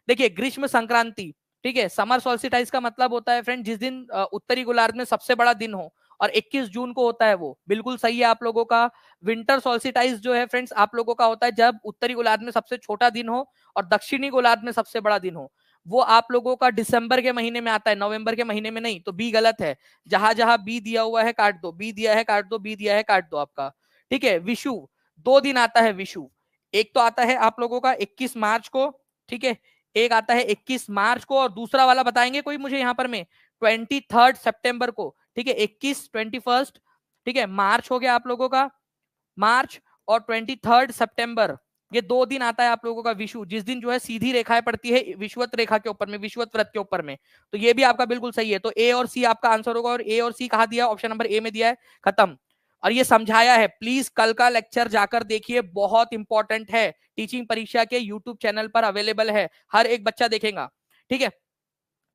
देखिए ग्रीष्म संक्रांति, ठीक है। समर सोल्सिटाइज का मतलब होता है फ्रेंड जिस दिन उत्तरी गोलार्ध में सबसे बड़ा दिन हो, और 21 जून को होता है वो, बिल्कुल सही है आप लोगों का। विंटर सोल्सिटाइज जो है फ्रेंड्स आप लोगों का होता है जब उत्तरी गोलार्ध में सबसे छोटा दिन हो और दक्षिणी गोलार्ध में सबसे बड़ा दिन हो, वो आप लोगों का दिसंबर के महीने में आता है, नवंबर के महीने में नहीं। तो बी गलत है, जहां जहां बी दिया हुआ है काट दो, बी दिया है काट दो, बी दिया है काट दो आपका, ठीक है। विषु 2 दिन आता है विषु, एक तो आता है आप लोगों का 21 मार्च को, ठीक है, एक आता है 21 मार्च को, और दूसरा वाला बताएंगे कोई मुझे यहाँ पर में 23 सितंबर को, ठीक है। 21, 21, ठीक है, मार्च हो गया आप लोगों का, मार्च, और 23 सितंबर, ये 2 दिन आता है आप लोगों का विषु, जिस दिन जो है सीधी रेखाएं पड़ती है विषुवत रेखा के ऊपर में, विषुवत व्रत के ऊपर में। तो ये भी आपका बिल्कुल सही है। तो ए और सी आपका आंसर होगा, और ए और सी कहा दिया? ऑप्शन नंबर ए में दिया है, खत्म। और ये समझाया है, प्लीज कल का लेक्चर जाकर देखिए, बहुत इंपॉर्टेंट है, टीचिंग परीक्षा के यूट्यूब चैनल पर अवेलेबल है, हर एक बच्चा देखेगा, ठीक है।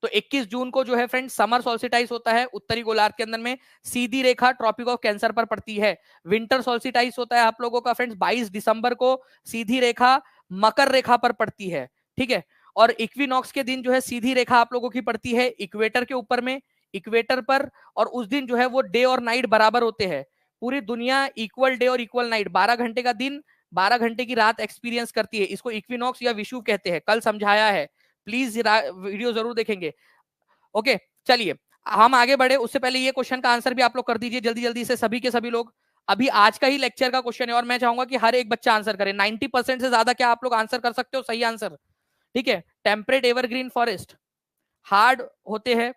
तो 21 जून को जो है फ्रेंड समर सोल्सिटाइज होता है उत्तरी गोलार्ध के अंदर में, सीधी रेखा ट्रॉपिक ऑफ कैंसर पर पड़ती है। विंटर सोल्सिटाइज होता है आप लोगों का फ्रेंड्स 22 दिसंबर को, सीधी रेखा मकर रेखा पर पड़ती है, ठीक है। और इक्विनॉक्स के दिन जो है सीधी रेखा आप लोगों की पड़ती है इक्वेटर के ऊपर में, इक्वेटर पर, और उस दिन जो है वो डे और नाइट बराबर होते हैं। पूरी दुनिया इक्वल डे और इक्वल नाइट, 12 घंटे का दिन 12 घंटे की रात एक्सपीरियंस करती है, इसको इक्विनॉक्स या विषुव कहते हैं, कल समझाया है, प्लीज वीडियो जरूर देखेंगे, ओके। चलिए हम आगे बढ़े, उससे पहले ये क्वेश्चन का आंसर भी आप लोग कर दीजिए जल्दी जल्दी से, सभी के सभी लोग। अभी आज का ही लेक्चर का क्वेश्चन है, और मैं चाहूंगा कि हर एक बच्चा आंसर करे, 90% से ज्यादा क्या आप लोग आंसर कर सकते हो सही आंसर, ठीक है। टेम्परेट एवरग्रीन फॉरेस्ट हार्ड होते हैं,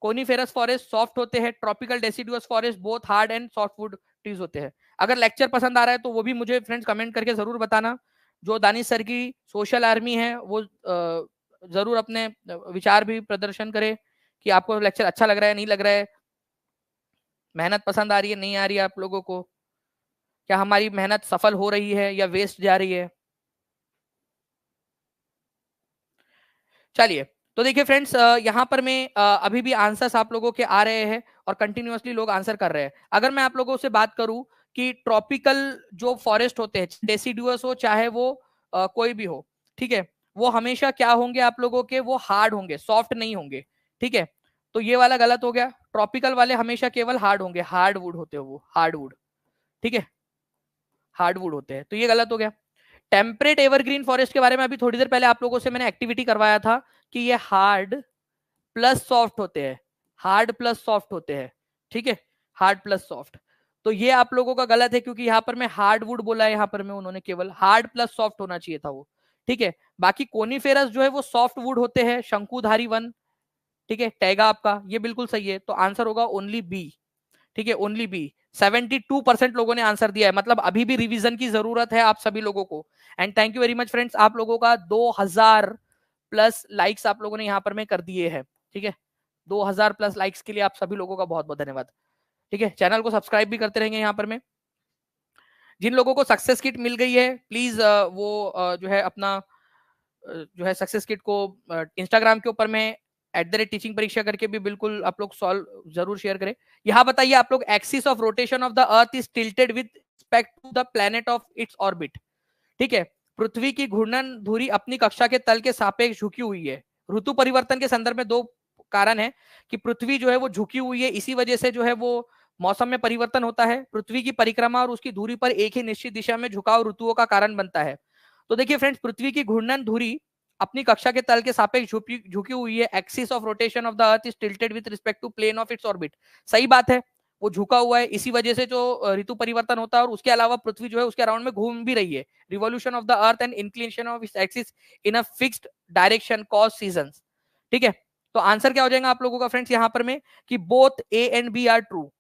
कोनीफेरस फॉरेस्ट सॉफ्ट होते हैं, tropical deciduous forest both hard and softwood trees होते हैं। अगर लेक्चर पसंद आ रहा है तो वो भी मुझे फ्रेंड्स कमेंट करके जरूर बताना। जो दानिश सर की सोशल आर्मी है वो जरूर अपने विचार भी प्रदर्शन करे कि आपको लेक्चर अच्छा लग रहा है, नहीं लग रहा है, मेहनत पसंद आ रही है, नहीं आ रही है आप लोगों को, क्या हमारी मेहनत सफल हो रही है या वेस्ट जा रही है। चलिए, तो देखिए फ्रेंड्स, यहाँ पर मैं अभी भी आंसर्स आप लोगों के आ रहे हैं और कंटिन्यूअसली लोग आंसर कर रहे हैं। अगर मैं आप लोगों से बात करूं कि ट्रॉपिकल जो फॉरेस्ट होते हैं, डेसिडुअस हो चाहे वो कोई भी हो, ठीक है, वो हमेशा क्या होंगे आप लोगों के, वो हार्ड होंगे, सॉफ्ट नहीं होंगे, ठीक है। तो ये वाला गलत हो गया, ट्रॉपिकल वाले हमेशा केवल हार्ड होंगे, हार्डवुड होते हैं वो, हार्डवुड, ठीक है, हार्डवुड होते हैं, तो ये गलत हो गया। टेम्परेट एवरग्रीन फॉरेस्ट के बारे में अभी थोड़ी देर पहले आप लोगों से मैंने एक्टिविटी करवाया था कि ये हार्ड प्लस सॉफ्ट होते हैं, हार्ड प्लस सॉफ्ट होते हैं, ठीक है, हार्ड प्लस सॉफ्ट। तो ये आप लोगों का गलत है, क्योंकि यहाँ पर मैं हार्डवुड बोला है, यहाँ पर मैं उन्होंने केवल हार्ड प्लस सॉफ्ट होना चाहिए था वो। ठीक है, बाकी कोनीफेरस जो है वो सॉफ्ट वुड होते हैं, शंकुधारी वन। ठीक है, टैगा आपका ये बिल्कुल सही है, तो आंसर होगा ओनली बी। ठीक है, ओनली बी। 72% लोगों ने आंसर दिया है, मतलब अभी भी रिवीजन की जरूरत है आप सभी लोगों को। And thank you very much friends, आप लोगों का 2000 प्लस लाइक्स आप लोगों ने यहाँ पर में कर दिए हैं। ठीक है, 2000 प्लस लाइक्स के लिए आप सभी लोगों का बहुत बहुत धन्यवाद। ठीक है, चैनल को सब्सक्राइब भी करते रहेंगे यहाँ पर में। जिन लोगों को सक्सेस किट मिल गई है प्लीज वो जो है अपना जो है सक्सेस किट को इंस्टाग्राम के ऊपर में @टीचिंग परीक्षा करके भी बिल्कुल आप लोग सॉल्व जरूर शेयर करें। यहाँ बताइए आप लोग, axis of rotation of the earth is tilted with respect to the planet of its orbit. ठीक है, पृथ्वी की घूर्णन धुरी अपनी कक्षा के तल के सापेक्ष झुकी हुई है। ऋतु परिवर्तन के संदर्भ में दो कारण है कि पृथ्वी जो है वो झुकी हुई है, इसी वजह से जो है वो मौसम में परिवर्तन होता है। पृथ्वी की परिक्रमा और उसकी दूरी पर एक ही निश्चित दिशा में झुकाव ऋतुओं का कारण बनता है। तो देखिए फ्रेंड्स, पृथ्वी की घूर्णन धुरी अपनी कक्षा के तल के सापेक्ष झुकी हुई है। Axis of rotation of the earth is tilted with respect to plane of its orbit. सही बात है, वो झुका हुआ है, इसी वजह से जो ऋतु परिवर्तन होता है, और उसके अलावा पृथ्वी जो है उसके अराउंड में घूम भी रही है। Revolution of the earth and inclination of its axis in a fixed direction cause seasons. ठीक है, तो आंसर क्या हो जाएगा आप लोगों का फ्रेंड्स यहाँ पर में कि both A and B are true.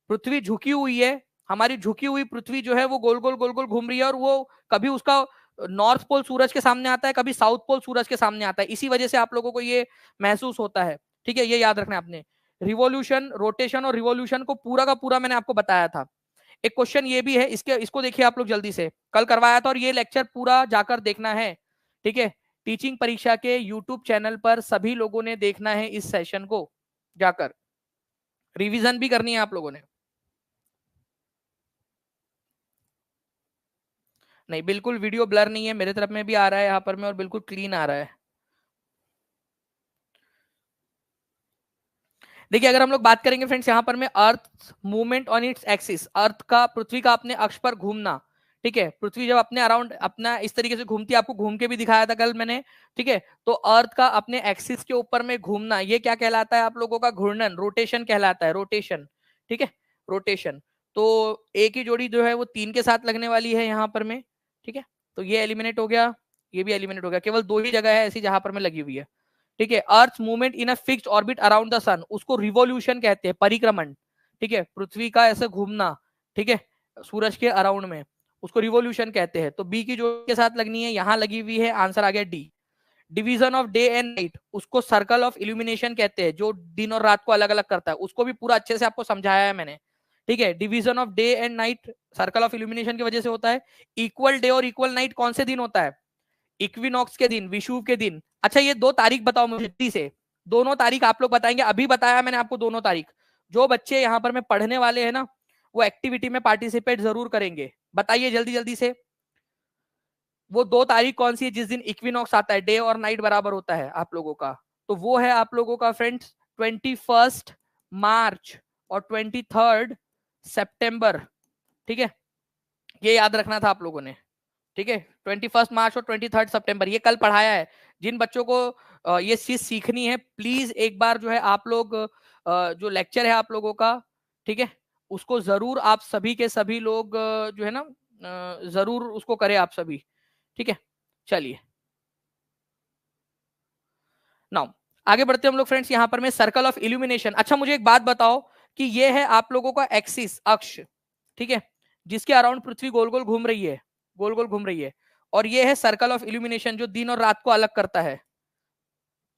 पृथ्वी झुकी हुई है, हमारी झुकी हुई पृथ्वी जो है वो गोल गोल घूम रही है, और वो कभी उसका नॉर्थ पोल सूरज के सामने आता है, कभी साउथ पोल सूरज के सामने आता है, इसी वजह से आप लोगों को ये महसूस होता है। ठीक है, ये याद रखना आपने। रिवॉल्यूशन, रोटेशन और रिवॉल्यूशन को पूरा का पूरा मैंने आपको बताया था। एक क्वेश्चन ये भी है, इसको देखिए आप लोग जल्दी से, कल करवाया था, और ये लेक्चर पूरा जाकर देखना है। ठीक है, टीचिंग परीक्षा के यूट्यूब चैनल पर सभी लोगों ने देखना है इस सेशन को जाकर, रिवीजन भी करनी है आप लोगों ने। नहीं, बिल्कुल वीडियो ब्लर नहीं है, मेरे तरफ में भी आ रहा है यहाँ पर में, और बिल्कुल क्लीन आ रहा है। देखिए, अगर हम लोग बात करेंगे फ्रेंड्स यहाँ पर में earth movement on its axis, earth का, पृथ्वी का अपने अक्ष पर घूमना। ठीक है, पृथ्वी जब अपने अराउंड अपना इस तरीके से घूमती है, आपको घूम के भी दिखाया था कल मैंने। ठीक है, तो अर्थ का अपने एक्सिस के ऊपर में घूमना, ये क्या कहलाता है आप लोगों का? घूर्णन, रोटेशन कहलाता है, रोटेशन। ठीक है, रोटेशन। तो एक ही जोड़ी जो है वो 3 के साथ लगने वाली है यहाँ पर में। ठीक है, तो ये एलिमिनेट हो गया, ये भी एलिमिनेट हो गया, केवल 2 ही जगह है ऐसी जहां पर में लगी हुई है। ठीक है, earth movement in a fixed orbit around the sun, उसको रिवॉल्यूशन कहते हैं, परिक्रमण। ठीक है, पृथ्वी का ऐसे घूमना, ठीक है, सूरज के अराउंड में, उसको रिवॉल्यूशन कहते हैं। तो बी की जोड़ी के साथ लगनी है, यहां लगी हुई है, आंसर आ गया D. Division of day and night, उसको सर्कल ऑफ इल्यूमिनेशन कहते हैं, जो दिन और रात को अलग अलग करता है, उसको भी पूरा अच्छे से आपको समझाया है मैंने। ठीक है, division of day and night circle of illumination की वजह से होता है। इक्वल डे और इक्वल नाइट कौन से दिन होता है? इक्विनॉक्स के दिन, विषुव के दिन। अच्छा, ये 2 तारीख बताओ मुझे जल्दी से, दोनों तारीख आप लोग बताएंगे, अभी बताया मैंने आपको दोनों तारीख। जो बच्चे यहाँ पर में पढ़ने वाले हैं ना, वो एक्टिविटी में पार्टिसिपेट जरूर करेंगे, बताइए जल्दी जल्दी से। वो 2 तारीख कौन सी है जिस दिन इक्विनॉक्स आता है, डे और नाइट बराबर होता है आप लोगों का? तो वो है आप लोगों का फ्रेंड्स 21 मार्च और 23 सितंबर। ठीक है, ये याद रखना था आप लोगों ने। ठीक है, 21 मार्च और 23 सितंबर, ये कल पढ़ाया है। जिन बच्चों को ये चीज सीखनी है, प्लीज एक बार जो है आप लोग जो लेक्चर है आप लोगों का, ठीक है, उसको जरूर आप सभी के सभी लोग जो है ना जरूर उसको करें आप सभी। ठीक है, चलिए नाउ आगे बढ़ते हैं हम लोग फ्रेंड्स। यहाँ पर मैं सर्कल ऑफ इल्यूमिनेशन, अच्छा मुझे एक बात बताओ कि ये है आप लोगों का एक्सिस, अक्ष। ठीक है, जिसके अराउंड पृथ्वी गोल गोल घूम रही है, गोल गोल घूम रही है, और ये है सर्कल ऑफ इल्यूमिनेशन, जो दिन और रात को अलग करता है।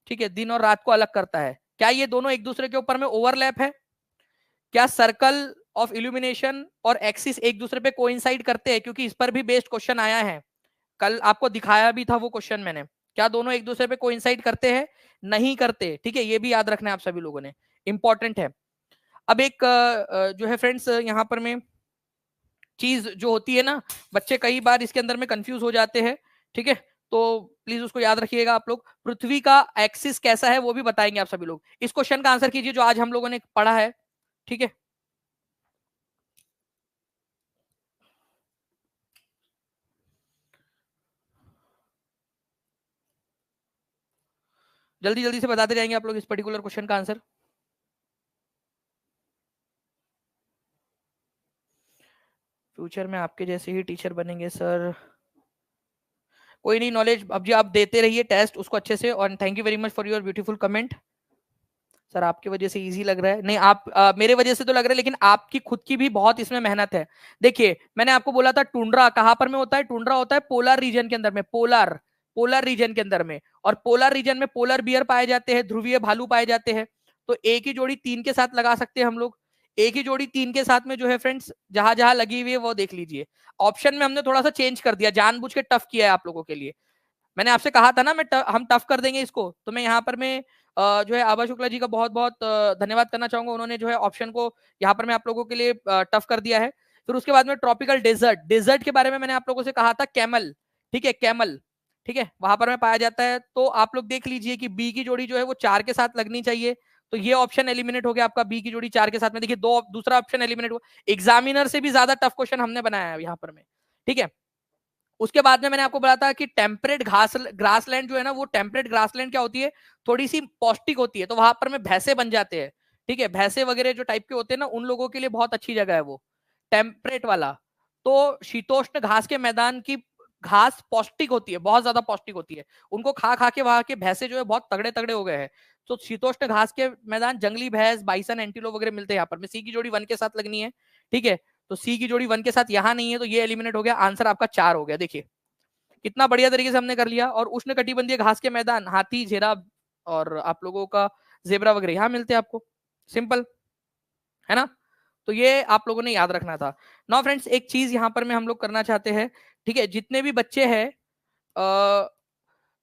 ठीक है, दिन और रात को अलग करता है। क्या ये दोनों एक दूसरे के ऊपर में ओवरलैप है? क्या सर्कल ऑफ इल्यूमिनेशन और एक्सिस एक दूसरे पे कोइंसाइड करते हैं? क्योंकि इस पर भी बेस्ड क्वेश्चन आया है, कल आपको दिखाया भी था वो क्वेश्चन मैंने। क्या दोनों एक दूसरे पे कोइंसाइड करते हैं? नहीं करते। ठीक है, ये भी याद रखना है आप सभी लोगों ने, इंपॉर्टेंट है। अब एक जो है फ्रेंड्स यहाँ पर में चीज जो होती है ना, बच्चे कई बार इसके अंदर में कंफ्यूज हो जाते हैं। ठीक है, तो प्लीज उसको याद रखिएगा आप लोग। पृथ्वी का एक्सिस कैसा है वो भी बताएंगे आप सभी लोग। इस क्वेश्चन का आंसर कीजिए जो आज हम लोगों ने पढ़ा है। ठीक है, जल्दी जल्दी से बताते जाएंगे आप लोग इस पर्टिकुलर क्वेश्चन का आंसर। फ्यूचर में आपके जैसे ही टीचर बनेंगे सर। कोई नहीं, नॉलेज अब जी आप देते रहिए टेस्ट उसको अच्छे से। और thank you very much for your beautiful comment. Sir आपकी वजह से इजी लग रहा है, नहीं आप मेरे वजह से तो लग रहा है, लेकिन आपकी खुद की भी बहुत इसमें मेहनत है। देखिए मैंने आपको बोला था टुंड्रा कहां पर में होता है, टुंड्रा होता है पोलर रीजन के अंदर में, पोलर पोलर रीजन के अंदर में। और पोलर रीजन में पोलर बियर पाए जाते हैं, ध्रुवीय भालू पाए जाते हैं। तो एक ही जोड़ी 3 के साथ लगा सकते हैं हम लोग। एक ही जोड़ी 3 के साथ में जो है फ्रेंड्स जहां जहां लगी हुई है वो देख लीजिए। ऑप्शन में हमने थोड़ा सा चेंज कर दिया, जानबूझ के टफ किया है आप लोगों के लिए। मैंने आपसे कहा था ना हम टफ कर देंगे इसको। तो मैं यहाँ पर मैं जो है आभा शुक्ला जी का बहुत बहुत धन्यवाद करना चाहूंगा। उन्होंने जो है ऑप्शन को यहाँ पर मैं आप लोगों के लिए टफ कर दिया है। फिर उसके बाद में ट्रॉपिकल डेजर्ट, डेजर्ट के बारे में मैंने आप लोगों से कहा था कैमल, ठीक है कैमल, ठीक है वहां पर में पाया जाता है। तो आप लोग देख लीजिए कि बी की जोड़ी जो है वो 4 के साथ लगनी चाहिए। तो ये ऑप्शन एलिमिनेट हो गया आपका, बी की जोड़ी 4 के साथ में। देखिए दूसरा ऑप्शन एलिमिनेट हुआ। एग्जामिनर से भी ज्यादा टफ क्वेश्चन हमने बनाया है यहाँ पर में, ठीक है। उसके बाद में मैंने आपको बताया था कि टेम्परेट ग्रासलैंड जो है ना, वो टेम्परेट ग्रासलैंड क्या होती है, थोड़ी सी पौष्टिक होती है। तो वहां पर में भैंसे बन जाते हैं, ठीक है। भैंसे वगैरह जो टाइप के होते हैं ना, उन लोगों के लिए बहुत अच्छी जगह है वो टेम्परेट वाला। तो शीतोष्ण घास के मैदान की घास पौष्टिक होती है, बहुत ज्यादा पौष्टिक होती है। उनको खा खा के वहां के भैंसे जो है बहुत तगड़े तगड़े हो गए हैं। तो शीतोष्ण घास के मैदान जंगली भैंस, बाइसन, एंटीलोप वगैरह मिलते हैं यहाँ पर। सी की जोड़ी 1 के साथ लगनी है, ठीक है। तो सी की जोड़ी 1 के साथ यहाँ नहीं है, तो ये एलिमिनेट हो गया। आंसर आपका 4 हो गया। देखिए कितना बढ़िया तरीके से हमने कर लिया। और उष्ण कटिबंधीय घास के मैदान हाथी, झेरा और आप लोगों का जेबरा वगैरह यहाँ मिलते हैं आपको। सिंपल है ना। तो ये आप लोगों ने याद रखना था। नाउ फ्रेंड्स एक चीज यहाँ पर में हम लोग करना चाहते हैं, ठीक है। जितने भी बच्चे हैं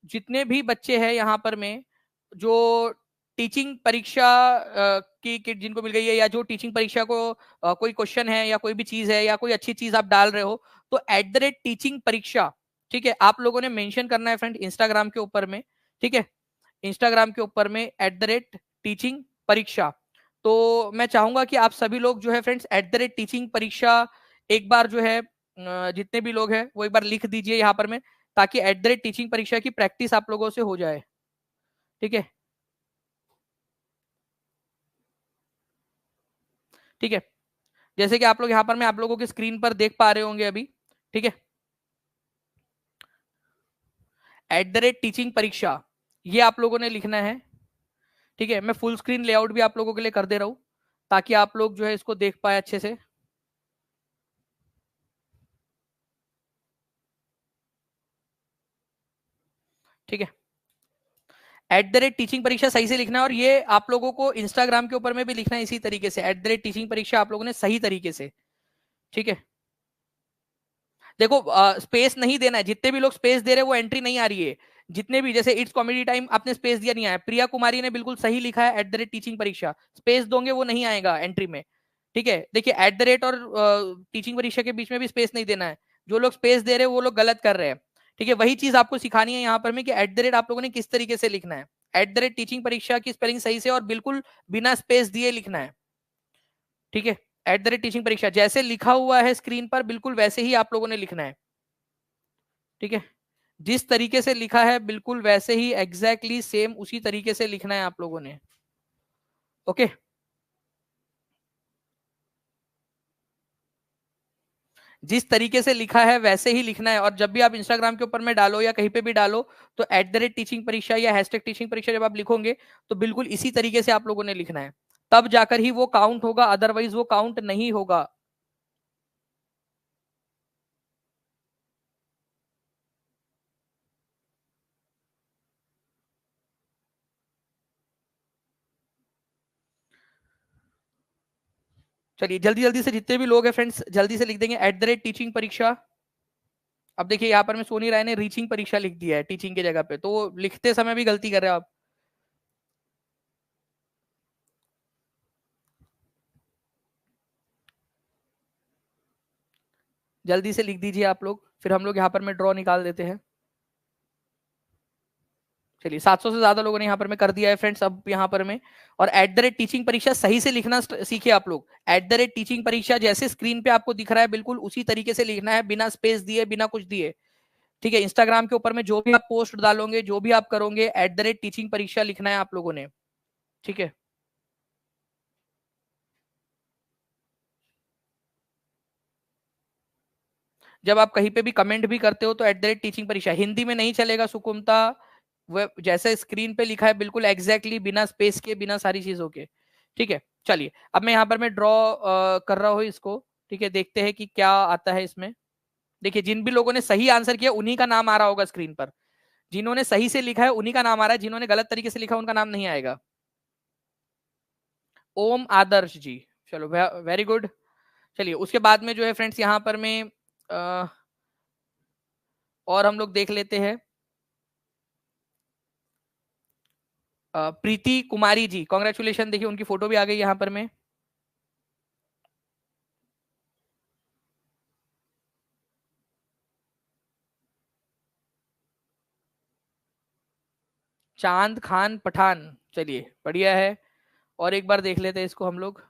जितने भी बच्चे हैं यहाँ पर में जो टीचिंग परीक्षा की किट जिनको मिल गई है, या जो टीचिंग परीक्षा को कोई क्वेश्चन है या कोई भी चीज है या कोई अच्छी चीज आप डाल रहे हो, तो @टीचिंग परीक्षा, ठीक है, आप लोगों ने मेंशन करना है फ्रेंड इंस्टाग्राम के ऊपर में, ठीक है। इंस्टाग्राम के ऊपर में @टीचिंग परीक्षा। तो मैं चाहूंगा कि आप सभी लोग जो है फ्रेंड्स @टीचिंग परीक्षा एक बार जो है जितने भी लोग हैं वो एक बार लिख दीजिए यहाँ पर में, ताकि @टीचिंग परीक्षा की प्रैक्टिस आप लोगों से हो जाए, ठीक है। ठीक है, जैसे कि आप लोग यहाँ पर मैं आप लोगों के स्क्रीन पर देख पा रहे होंगे अभी, ठीक है। @टीचिंग परीक्षा ये आप लोगों ने लिखना है, ठीक है। मैं फुल स्क्रीन लेआउट भी आप लोगों के लिए कर दे रहा हूं, ताकि आप लोग जो है इसको देख पाए अच्छे से, ठीक है। @टीचिंग परीक्षा सही से लिखना है। और ये आप लोगों को इंस्टाग्राम के ऊपर में भी लिखना है इसी तरीके से, @टीचिंग परीक्षा आप लोगों ने सही तरीके से, ठीक है। देखो स्पेस नहीं देना है, जितने भी लोग स्पेस दे रहे हैं वो एंट्री नहीं आ रही है। जितने भी जैसे इट्स कॉमेडी टाइम आपने स्पेस दिया नहीं आया, प्रिया कुमारी ने बिल्कुल सही लिखा है @टीचिंग परीक्षा, स्पेस दोगे वो नहीं आएगा एंट्री में, ठीक है। देखिए और टीचिंग परीक्षा के बीच में भी स्पेस नहीं देना है। जो लोग स्पेस दे रहे हैं वो लोग गलत कर रहे हैं, ठीक है। वही चीज आपको सिखानी है यहाँ पर में कि आप लोगों ने किस तरीके से लिखना है। @टीचिंग परीक्षा की स्पेलिंग सही से और बिल्कुल बिना स्पेस दिए लिखना है, ठीक है। @टीचिंग परीक्षा जैसे लिखा हुआ है स्क्रीन पर बिल्कुल वैसे ही आप लोगों ने लिखना है, ठीक है। जिस तरीके से लिखा है बिल्कुल वैसे ही एग्जैक्टली सेम उसी तरीके से लिखना है आप लोगों ने, ओके। जिस तरीके से लिखा है वैसे ही लिखना है। और जब भी आप इंस्टाग्राम के ऊपर में डालो या कहीं पे भी डालो, तो @टीचिंग परीक्षा या #टीचिंग परीक्षा जब आप लिखोगे तो बिल्कुल इसी तरीके से आप लोगों ने लिखना है, तब जाकर ही वो काउंट होगा, अदरवाइज वो काउंट नहीं होगा। चलिए जल्दी जल्दी से जितने भी लोग हैं फ्रेंड्स जल्दी से लिख देंगे @टीचिंग परीक्षा। अब देखिए यहाँ पर मैं सोनी राय ने रीचिंग परीक्षा लिख दिया है टीचिंग की जगह पे, तो वो लिखते समय भी गलती कर रहे हो आप। जल्दी से लिख दीजिए आप लोग, फिर हम लोग यहाँ पर में ड्रॉ निकाल देते हैं। चलिए 700 से ज्यादा लोगों ने यहाँ पर में कर दिया है फ्रेंड्स अब यहाँ पर में। और @टीचिंग परीक्षा सही से लिखना सीखे आप लोग। @टीचिंग परीक्षा जैसे स्क्रीन पे आपको दिख रहा है बिल्कुल उसी तरीके से लिखना है, बिना स्पेस दिए बिना कुछ दिए, ठीक है। इंस्टाग्राम के ऊपर में जो भी आप पोस्ट डालोगे जो भी आप करोगे @टीचिंग परीक्षा लिखना है आप लोगों ने, ठीक है। जब आप कहीं पे भी कमेंट भी करते हो तो @teaching परीक्षा, हिंदी में नहीं चलेगा सुकुमता, वो जैसे स्क्रीन पे लिखा है बिल्कुल एग्जैक्टली बिना स्पेस के बिना सारी चीजों के, ठीक है। चलिए अब मैं यहाँ पर मैं ड्रॉ कर रहा हूँ इसको, ठीक है, देखते हैं कि क्या आता है इसमें। देखिए जिन भी लोगों ने सही आंसर किया उन्हीं का नाम आ रहा होगा स्क्रीन पर, जिन्होंने सही से लिखा है उन्हीं का नाम आ रहा है, जिन्होंने गलत तरीके से लिखा उनका नाम नहीं आएगा। ओम आदर्श जी, चलो वेरी गुड। चलिए उसके बाद में जो है फ्रेंड्स यहाँ पर मैं और हम लोग देख लेते हैं प्रीति कुमारी जी, कॉन्ग्रेचुलेशन। देखिए उनकी फोटो भी आ गई यहाँ पर में। चांद खान पठान, चलिए बढ़िया है। और एक बार देख लेते हैं इसको हम लोग।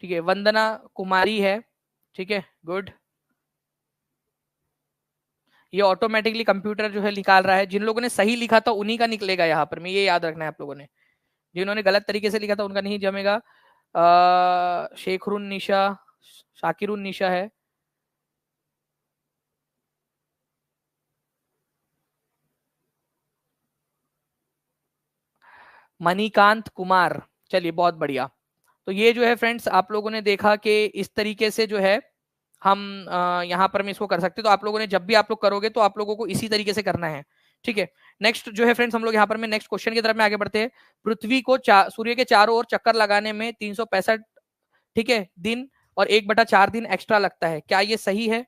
ठीक है, वंदना कुमारी है, ठीक है, गुड। ये ऑटोमेटिकली कंप्यूटर जो है निकाल रहा है, जिन लोगों ने सही लिखा था उन्हीं का निकलेगा यहाँ पर में, ये याद रखना है आप लोगों ने। जिन्होंने गलत तरीके से लिखा था उनका नहीं जमेगा। शेखरुन निशा, शाकिरुन निशा है। मणिकांत कुमार, चलिए बहुत बढ़िया। तो ये जो है फ्रेंड्स आप लोगों ने देखा कि इस तरीके से जो है हम यहाँ पर मैं इसको कर सकते। तो आप लोगों ने जब भी आप लोग करोगे तो आप लोगों को इसी तरीके से करना है, ठीक है। नेक्स्ट जो है फ्रेंड्स हम लोग यहाँ पर में नेक्स्ट क्वेश्चन की तरफ में आगे बढ़ते हैं। पृथ्वी को सूर्य के चारों ओर चक्कर लगाने में 365, ठीक है, दिन और 1/4 दिन एक्स्ट्रा लगता है, क्या ये सही है?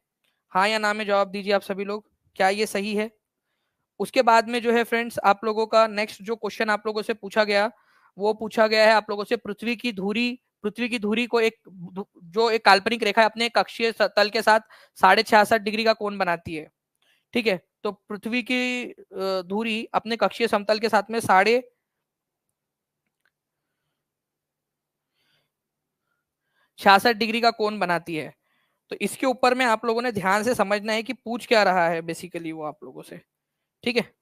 हाँ या ना में जवाब दीजिए आप सभी लोग, क्या ये सही है? उसके बाद में जो है फ्रेंड्स आप लोगों का नेक्स्ट जो क्वेश्चन आप लोगों से पूछा गया, वो पूछा गया है आप लोगों से पृथ्वी की धुरी को एक जो एक काल्पनिक रेखा है अपने कक्षीय तल के साथ 66.5 डिग्री का कोण बनाती है, ठीक है। तो पृथ्वी की धुरी अपने कक्षीय समतल के साथ में 66.5 डिग्री का कोण बनाती है। तो इसके ऊपर में आप लोगों ने ध्यान से समझना है कि पूछ क्या रहा है बेसिकली वो आप लोगों से, ठीक है।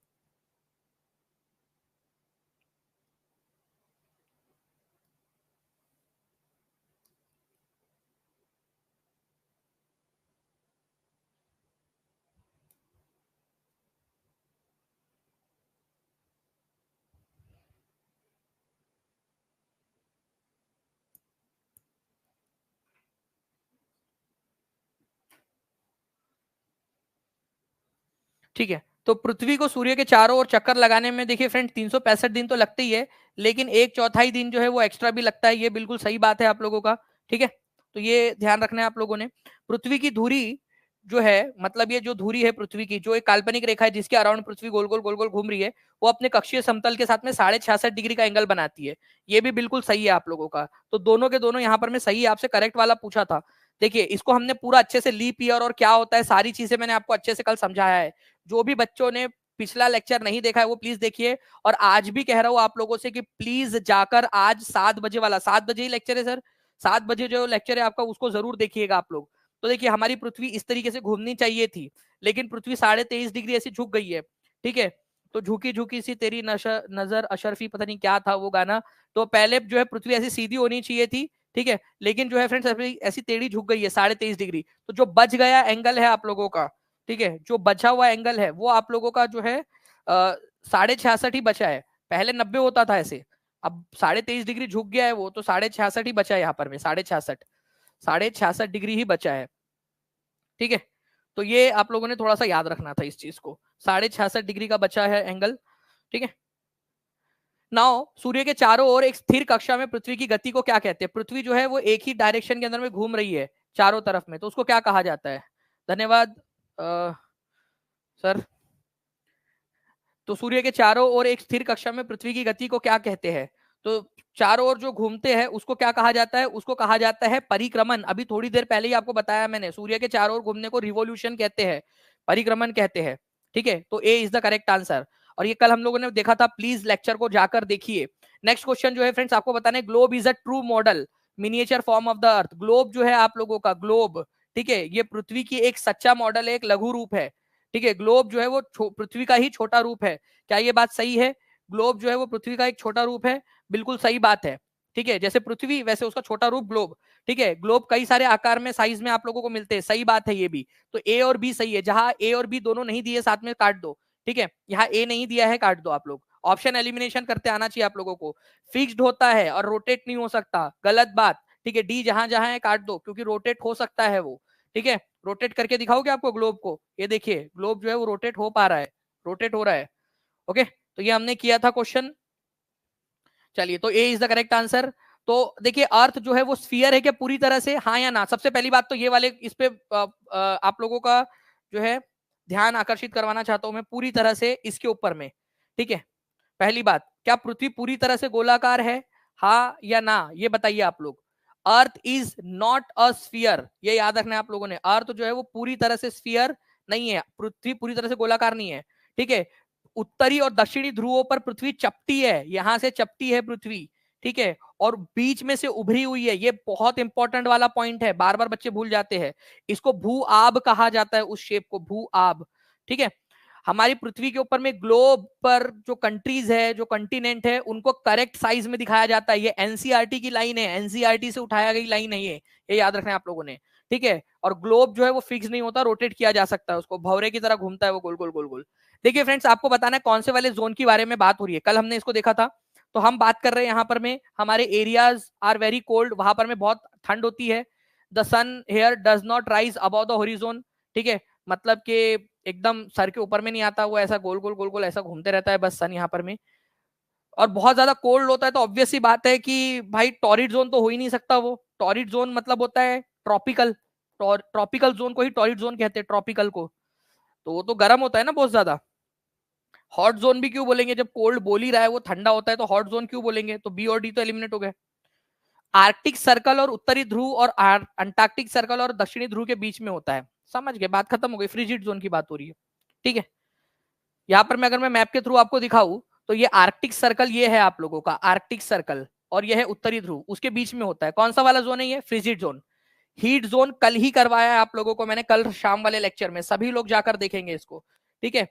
ठीक है, तो पृथ्वी को सूर्य के चारों ओर चक्कर लगाने में देखिए फ्रेंड 365 दिन तो लगते ही है, लेकिन 1/4 दिन जो है वो एक्स्ट्रा भी लगता है, ये बिल्कुल सही बात है आप लोगों का, ठीक है। तो ये ध्यान रखना है आप लोगों ने। पृथ्वी की धुरी जो है, मतलब ये जो धुरी है पृथ्वी की, जो एक काल्पनिक रेखा है जिसके अराउंड पृथ्वी गोल गोल घूम रही है, वो अपने कक्षीय समतल के साथ में 66.5 डिग्री का एंगल बनाती है, ये भी बिल्कुल सही है आप लोगों का। तो दोनों के दोनों यहाँ पर मैं सही आपसे करेक्ट वाला पूछा था। देखिए इसको हमने पूरा अच्छे से लीप ईयर और क्या होता है सारी चीजें मैंने आपको अच्छे से कल समझाया है। जो भी बच्चों ने पिछला लेक्चर नहीं देखा है वो प्लीज देखिए, और आज भी कह रहा हूं आप लोगों से कि प्लीज जाकर आज 7 बजे वाला, 7 बजे ही लेक्चर है सर, 7 बजे जो लेक्चर है आपका उसको जरूर देखिएगा आप लोग। तो देखिए हमारी पृथ्वी इस तरीके से घूमनी चाहिए थी, लेकिन पृथ्वी 23.5 डिग्री ऐसी झुक गई है, ठीक है। तो झुकी झुकी सी तेरी नजर अशरफी, पता नहीं क्या था वो गाना। तो पहले जो है पृथ्वी ऐसी सीधी होनी चाहिए थी, ठीक है, लेकिन जो है फ्रेंड्स ऐसी टेढ़ी झुक गई है 23.5 डिग्री। तो जो बच गया एंगल है आप लोगों का, ठीक है, जो बचा हुआ एंगल है वो आप लोगों का जो है 66.5 ही बचा है। पहले 90 होता था ऐसे, अब 23.5 डिग्री झुक गया है वो, तो 66.5 ही बचा है यहाँ पर में, 66.5 डिग्री ही बचा है, ठीक है। तो ये आप लोगों ने थोड़ा सा याद रखना था इस चीज को, 66.5 डिग्री का बचा है एंगल, ठीक है। नाउ सूर्य के चारों ओर एक स्थिर कक्षा में पृथ्वी की गति को क्या कहते हैं? पृथ्वी जो है वो एक ही डायरेक्शन के अंदर में घूम रही है चारों तरफ में, तो उसको क्या कहा जाता है? धन्यवाद सर। तो सूर्य के चारों ओर एक स्थिर कक्षा में पृथ्वी की गति को क्या कहते हैं? तो चारों ओर जो घूमते हैं उसको क्या कहा जाता है? उसको कहा जाता है परिक्रमण। अभी थोड़ी देर पहले ही आपको बताया मैंने, सूर्य के चारों ओर घूमने को रिवोल्यूशन कहते हैं, परिक्रमण कहते हैं, ठीक है। तो ए इज द करेक्ट आंसर, और ये कल हम लोगों ने देखा था, प्लीज लेक्चर को जाकर देखिए। नेक्स्ट क्वेश्चन जो है फ्रेंड्स आपको बताना है, globe is a true model miniature form of the earth. Globe जो है आप लोगों का ग्लोब, ठीक है, ये पृथ्वी की एक सच्चा मॉडल है, एक लघु रूप है, ठीक है। ग्लोब जो है वो पृथ्वी का ही छोटा रूप है, क्या ये बात सही है? ग्लोब जो है वो पृथ्वी का एक छोटा रूप है, बिल्कुल सही बात है, ठीक है, जैसे पृथ्वी वैसे उसका छोटा रूप ग्लोब। ठीक है, ग्लोब कई सारे आकार में साइज में आप लोगों को मिलते हैं, सही बात है ये भी। तो ए और बी सही है, जहां ए और बी दोनों नहीं दिए साथ में काट दो। ठीक है, यहाँ ए नहीं दिया है, काट दो आप लोग। ऑप्शन एलिमिनेशन करते आना चाहिए आप लोगों को। फिक्स्ड होता है और रोटेट नहीं हो सकता, गलत बात। ठीक है, डी जहां जहां है काट दो, क्योंकि रोटेट हो सकता है वो। ठीक है, रोटेट करके दिखाओगे आपको ग्लोब को, ये देखिए ग्लोब जो है वो रोटेट हो पा रहा है, रोटेट हो रहा है। ओके, तो ये हमने किया था क्वेश्चन। चलिए, तो ए इज द करेक्ट आंसर। तो देखिए, अर्थ जो है वो स्फीयर है क्या पूरी तरह से, हाँ या ना? सबसे पहली बात तो ये वाले इस पे आप लोगों का जो है ध्यान आकर्षित करवाना चाहता हूं मैं पूरी तरह से इसके ऊपर में। ठीक है, पहली बात, क्या पृथ्वी पूरी तरह से गोलाकार है, हाँ या ना? ये बताइए आप लोग। Earth is not a sphere, ये याद रखना है आप लोगों ने। अर्थ जो है वो पूरी तरह से स्फीयर नहीं है, पृथ्वी पूरी तरह से गोलाकार नहीं है। ठीक है, उत्तरी और दक्षिणी ध्रुवों पर पृथ्वी चपटी है, यहां से चपटी है पृथ्वी। ठीक है, और बीच में से उभरी हुई है, ये बहुत इंपॉर्टेंट वाला पॉइंट है, बार बार बच्चे भूल जाते हैं। इसको भू आब कहा जाता है, उस शेप को भू आब। ठीक है, हमारी पृथ्वी के ऊपर में ग्लोब पर जो कंट्रीज है, जो कंटिनेंट है, उनको करेक्ट साइज में दिखाया जाता है। ये एनसीईआरटी की लाइन है, एनसीईआरटी से उठाया गई लाइन है ये याद रखना है आप लोगों ने। ठीक है, और ग्लोब जो है वो फिक्स नहीं होता, रोटेट किया जा सकता है उसको, भौरे की तरह घूमता है वो, गोल गोल गोल गोल। देखिए फ्रेंड्स, आपको बताना है कौन से वाले जोन की बारे में बात हो रही है, कल हमने इसको देखा था। तो हम बात कर रहे हैं यहाँ पर में हमारे एरियाज आर वेरी कोल्ड, वहां पर में बहुत ठंड होती है। The sun here does not rise above the horizon. ठीक है, मतलब कि एकदम सर के ऊपर में नहीं आता, वो ऐसा गोल गोल गोल गोल ऐसा घूमते रहता है बस सन यहाँ पर में। और बहुत ज्यादा कोल्ड होता है, तो ऑब्वियस सी बात है कि भाई टॉरिड जोन तो हो ही नहीं सकता। वो टॉरिड जोन मतलब होता है ट्रॉपिकल, ट्रॉपिकल जोन को ही टॉरिड जोन कहते हैं, ट्रॉपिकल को। तो वो तो गर्म होता है ना बहुत ज्यादा। हॉट जोन भी क्यों बोलेंगे, जब कोल्ड बोल ही रहा है वो ठंडा होता है, तो हॉट जोन क्यों बोलेंगे? तो बी और डी तो एलिमिनेट हो गए। आर्कटिक सर्कल और उत्तरी ध्रुव और अंटार्कटिक सर्कल और दक्षिणी ध्रुव के बीच में होता है, समझ गए, बात खत्म हो गई, फ्रिजिड जोन की बात हो रही है। ठीक है, यहाँ पर मैं अगर मैं मैप के थ्रू आपको दिखाऊं, तो ये आर्कटिक सर्कल ये है आप लोगों का आर्कटिक सर्कल, और ये है उत्तरी ध्रुव, उसके बीच में होता है। कौन सा वाला जोन है ये? Frigid zone. हीट जोन कल ही करवाया है आप लोगों को मैंने, कल शाम वाले लेक्चर में, सभी लोग जाकर देखेंगे इसको। ठीक है,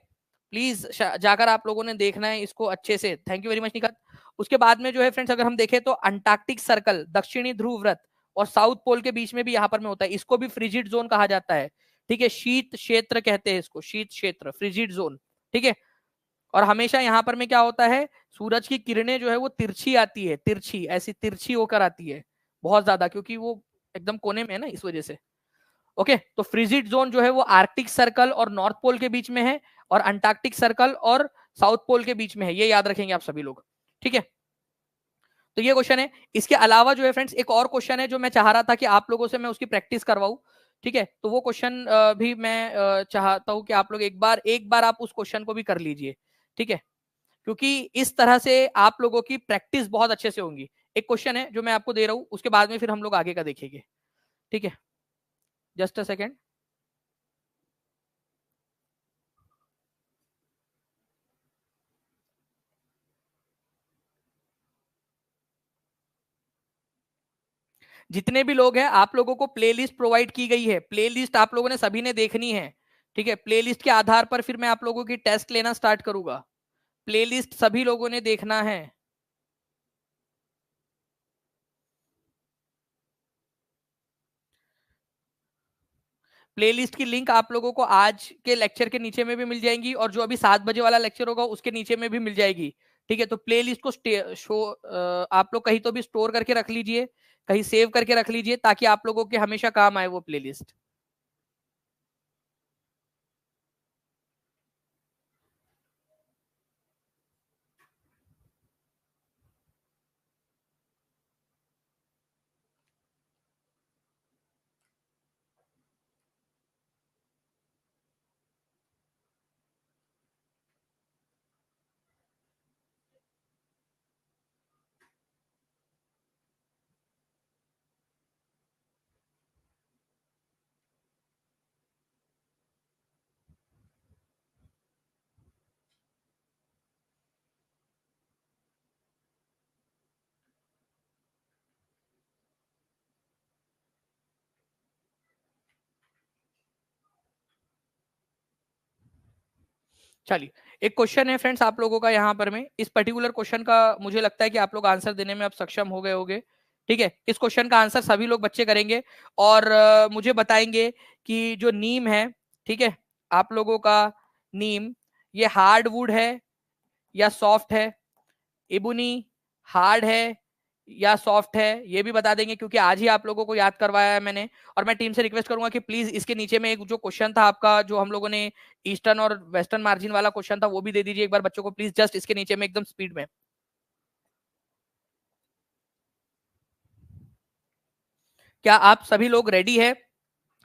प्लीज जाकर आप लोगों ने देखना है इसको अच्छे से। Thank you very much Nikhat. उसके बाद में जो है फ्रेंड्स, अगर हम देखें तो अंटार्कटिक सर्कल, दक्षिणी ध्रुव व्रत और साउथ पोल के बीच में भी यहाँ पर में होता है, इसको भी फ्रिजिड जोन कहा जाता है। ठीक है, शीत क्षेत्र कहते हैं इसको, शीत क्षेत्र, फ्रिजिड जोन। ठीक है, और हमेशा यहाँ पर में क्या होता है, सूरज की किरणें जो है वो तिरछी आती है, तिरछी ऐसी तिरछी होकर आती है बहुत ज्यादा, क्योंकि वो एकदम कोने में है ना, इस वजह से। ओके, तो फ्रिजिड जोन जो है वो आर्कटिक सर्कल और नॉर्थ पोल के बीच में है, और अंटार्कटिक सर्कल और साउथ पोल के बीच में है, ये याद रखेंगे आप सभी लोग। ठीक है, तो ये क्वेश्चन है। इसके अलावा जो है फ्रेंड्स, एक और क्वेश्चन है जो मैं चाह रहा था कि आप लोगों से मैं उसकी प्रैक्टिस करवाऊं। ठीक है, तो वो क्वेश्चन भी मैं चाहता हूं कि आप लोग एक बार आप उस क्वेश्चन को भी कर लीजिए। ठीक है, क्योंकि इस तरह से आप लोगों की प्रैक्टिस बहुत अच्छे से होंगी। एक क्वेश्चन है जो मैं आपको दे रहा हूं, उसके बाद में फिर हम लोग आगे का देखेंगे। ठीक है, जस्ट अ सेकेंड। जितने भी लोग हैं, आप लोगों को प्लेलिस्ट प्रोवाइड की गई है, प्लेलिस्ट आप लोगों ने सभी ने देखनी है। ठीक है, प्लेलिस्ट के आधार पर फिर मैं आप लोगों की टेस्ट लेना स्टार्ट करूंगा। प्लेलिस्ट सभी लोगों ने देखना है। प्लेलिस्ट की लिंक आप लोगों को आज के लेक्चर के नीचे में भी मिल जाएंगी, और जो अभी 7 बजे वाला लेक्चर होगा उसके नीचे में भी मिल जाएगी। ठीक है, तो प्लेलिस्ट को आप लोग कहीं तो भी स्टोर करके रख लीजिए, कहीं सेव करके रख लीजिए, ताकि आप लोगों के हमेशा काम आए वो प्लेलिस्ट। चलिए, एक क्वेश्चन है फ्रेंड्स आप लोगों का यहाँ पर में, इस पर्टिकुलर क्वेश्चन का मुझे लगता है कि आप लोग आंसर देने में अब सक्षम हो गए होंगे। ठीक है, इस क्वेश्चन का आंसर सभी लोग बच्चे करेंगे और मुझे बताएंगे कि जो नीम है, ठीक है, आप लोगों का नीम ये हार्ड वुड है या सॉफ्ट है, इबुनी हार्ड है या सॉफ्ट है, ये भी बता देंगे क्योंकि आज ही आप लोगों को याद करवाया है मैंने। और मैं टीम से रिक्वेस्ट करूंगा कि प्लीज इसके नीचे में एक जो क्वेश्चन था आपका, जो हम लोगों ने ईस्टर्न और वेस्टर्न मार्जिन वाला क्वेश्चन था, वो भी दे दीजिए एक बार बच्चों को प्लीज, जस्ट इसके नीचे में एकदम स्पीड में। क्या आप सभी लोग रेडी है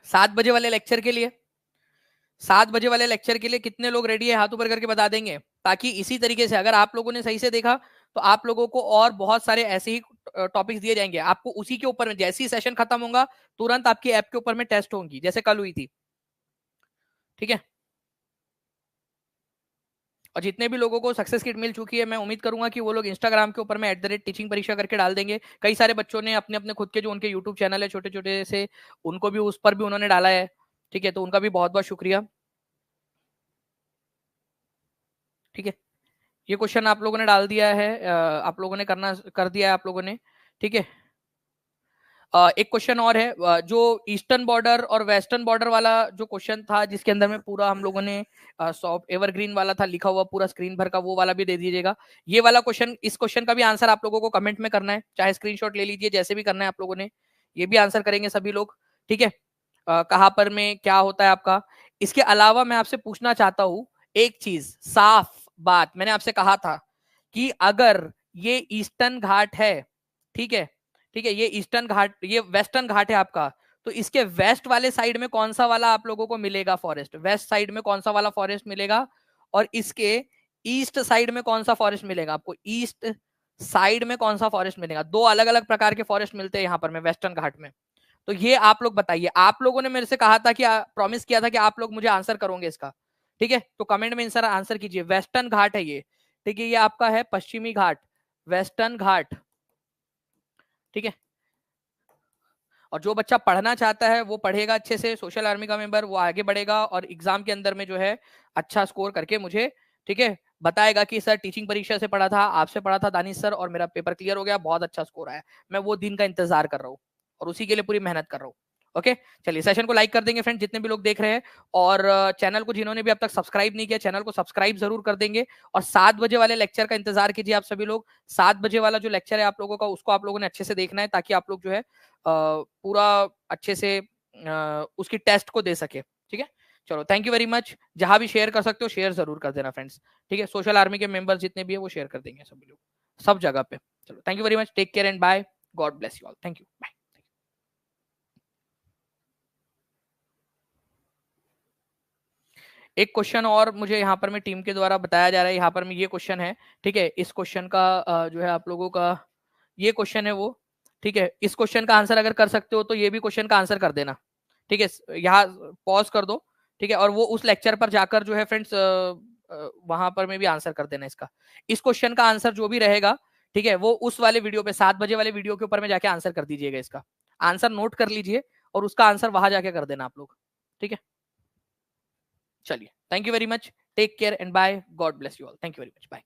7 बजे वाले लेक्चर के लिए? 7 बजे वाले लेक्चर के लिए कितने लोग रेडी है, हाथ ऊपर करके बता देंगे, ताकि इसी तरीके से अगर आप लोगों ने सही से देखा तो आप लोगों को और बहुत सारे ऐसे ही टॉपिक्स दिए जाएंगे आपको, उसी के ऊपर में जैसे ही सेशन खत्म होगा तुरंत आपकी ऐप के ऊपर में टेस्ट होंगी, जैसे कल हुई थी। ठीक है, और जितने भी लोगों को सक्सेस किट मिल चुकी है, मैं उम्मीद करूंगा कि वो लोग इंस्टाग्राम के ऊपर में @टीचिंग परीक्षा करके डाल देंगे। कई सारे बच्चों ने अपने अपने खुद के जो उनके यूट्यूब चैनल है छोटे छोटे से, उनको भी उस पर भी उन्होंने डाला है। ठीक है, तो उनका भी बहुत बहुत शुक्रिया। ठीक है, ये क्वेश्चन आप लोगों ने डाल दिया है, आप लोगों ने करना कर दिया है आप लोगों ने। ठीक है, एक क्वेश्चन और है, जो ईस्टर्न बॉर्डर और वेस्टर्न बॉर्डर वाला जो क्वेश्चन था, जिसके अंदर में पूरा हम लोगों ने सॉफ्ट एवरग्रीन वाला था लिखा हुआ पूरा स्क्रीन भर का, वो वाला भी दे दीजिएगा। ये वाला क्वेश्चन, इस क्वेश्चन का भी आंसर आप लोगों को कमेंट में करना है, चाहे स्क्रीनशॉट ले लीजिए, जैसे भी करना है आप लोगों ने, ये भी आंसर करेंगे सभी लोग। ठीक है, कहाँ पर में क्या होता है आपका। इसके अलावा मैं आपसे पूछना चाहता हूँ एक चीज, साफ बात मैंने आपसे कहा था कि अगर ये ईस्टर्न घाट है, ठीक है, ठीक है, ये ईस्टर्न घाट, ये वेस्टर्न घाट है आपका, तो इसके वेस्ट वाले साइड में कौन सा वाला आप लोगों को मिलेगा फॉरेस्ट, वेस्ट साइड में कौन सा वाला फॉरेस्ट मिलेगा, और इसके ईस्ट साइड में कौन सा फॉरेस्ट मिलेगा आपको, ईस्ट साइड में कौन सा फॉरेस्ट मिलेगा। दो अलग अलग प्रकार के फॉरेस्ट मिलते हैं यहाँ पर में वेस्टर्न घाट में, तो ये आप लोग बताइए। आप लोगों ने मेरे से कहा था कि प्रॉमिस किया था कि आप लोग मुझे आंसर करोगे इसका। ठीक है, तो कमेंट में सर आंसर कीजिए। वेस्टर्न घाट है ये, ठीक है, ये आपका है पश्चिमी घाट, वेस्टर्न घाट। ठीक है, और जो बच्चा पढ़ना चाहता है वो पढ़ेगा अच्छे से, सोशल आर्मी का मेंबर, वो आगे बढ़ेगा और एग्जाम के अंदर में जो है अच्छा स्कोर करके मुझे, ठीक है, बताएगा कि सर टीचिंग परीक्षा से पढ़ा था, आपसे पढ़ा था दानिश सर, और मेरा पेपर क्लियर हो गया, बहुत अच्छा स्कोर आया। मैं वो दिन का इंतजार कर रहा हूँ और उसी के लिए पूरी मेहनत कर रहा हूँ। ओके, चलिए सेशन को लाइक कर देंगे फ्रेंड जितने भी लोग देख रहे हैं, और चैनल को जिन्होंने भी अब तक सब्सक्राइब नहीं किया, चैनल को सब्सक्राइब जरूर कर देंगे। और 7 बजे वाले लेक्चर का इंतजार कीजिए आप सभी लोग। 7 बजे वाला जो लेक्चर है आप लोगों का, उसको आप लोगों ने अच्छे से देखना है, ताकि आप लोग जो है पूरा अच्छे से उसकी टेस्ट को दे सके। ठीक है, चलो थैंक यू वेरी मच। जहां भी शेयर कर सकते हो शेयर जरूर कर देना फ्रेंड्स। ठीक है, सोशल आर्मी के मेंबर्स जितने भी है वो शेयर कर देंगे सभी लोग, सब जगह पे। चलो thank you very much, take care and bye, God bless you all, thank you, bye. एक क्वेश्चन और मुझे यहाँ पर मैं टीम के द्वारा बताया जा रहा है, यहाँ पर में ये क्वेश्चन है। ठीक है, इस क्वेश्चन का जो है आप लोगों का ये क्वेश्चन है वो। ठीक है, इस क्वेश्चन का आंसर अगर कर सकते हो तो ये भी क्वेश्चन का आंसर कर देना। ठीक है, यहाँ पॉज कर दो। ठीक है, और वो उस लेक्चर पर जाकर जो है फ्रेंड्स वहां पर में भी आंसर कर देना इसका। इस क्वेश्चन का आंसर जो भी रहेगा, ठीक है, वो उस वाले वीडियो पे 7 बजे वाले वीडियो के ऊपर में जाके आंसर कर दीजिएगा, इसका आंसर नोट कर लीजिए और उसका आंसर वहां जाके कर देना आप लोग। ठीक है, चलिए thank you very much, take care and bye, God bless you all, thank you very much, bye.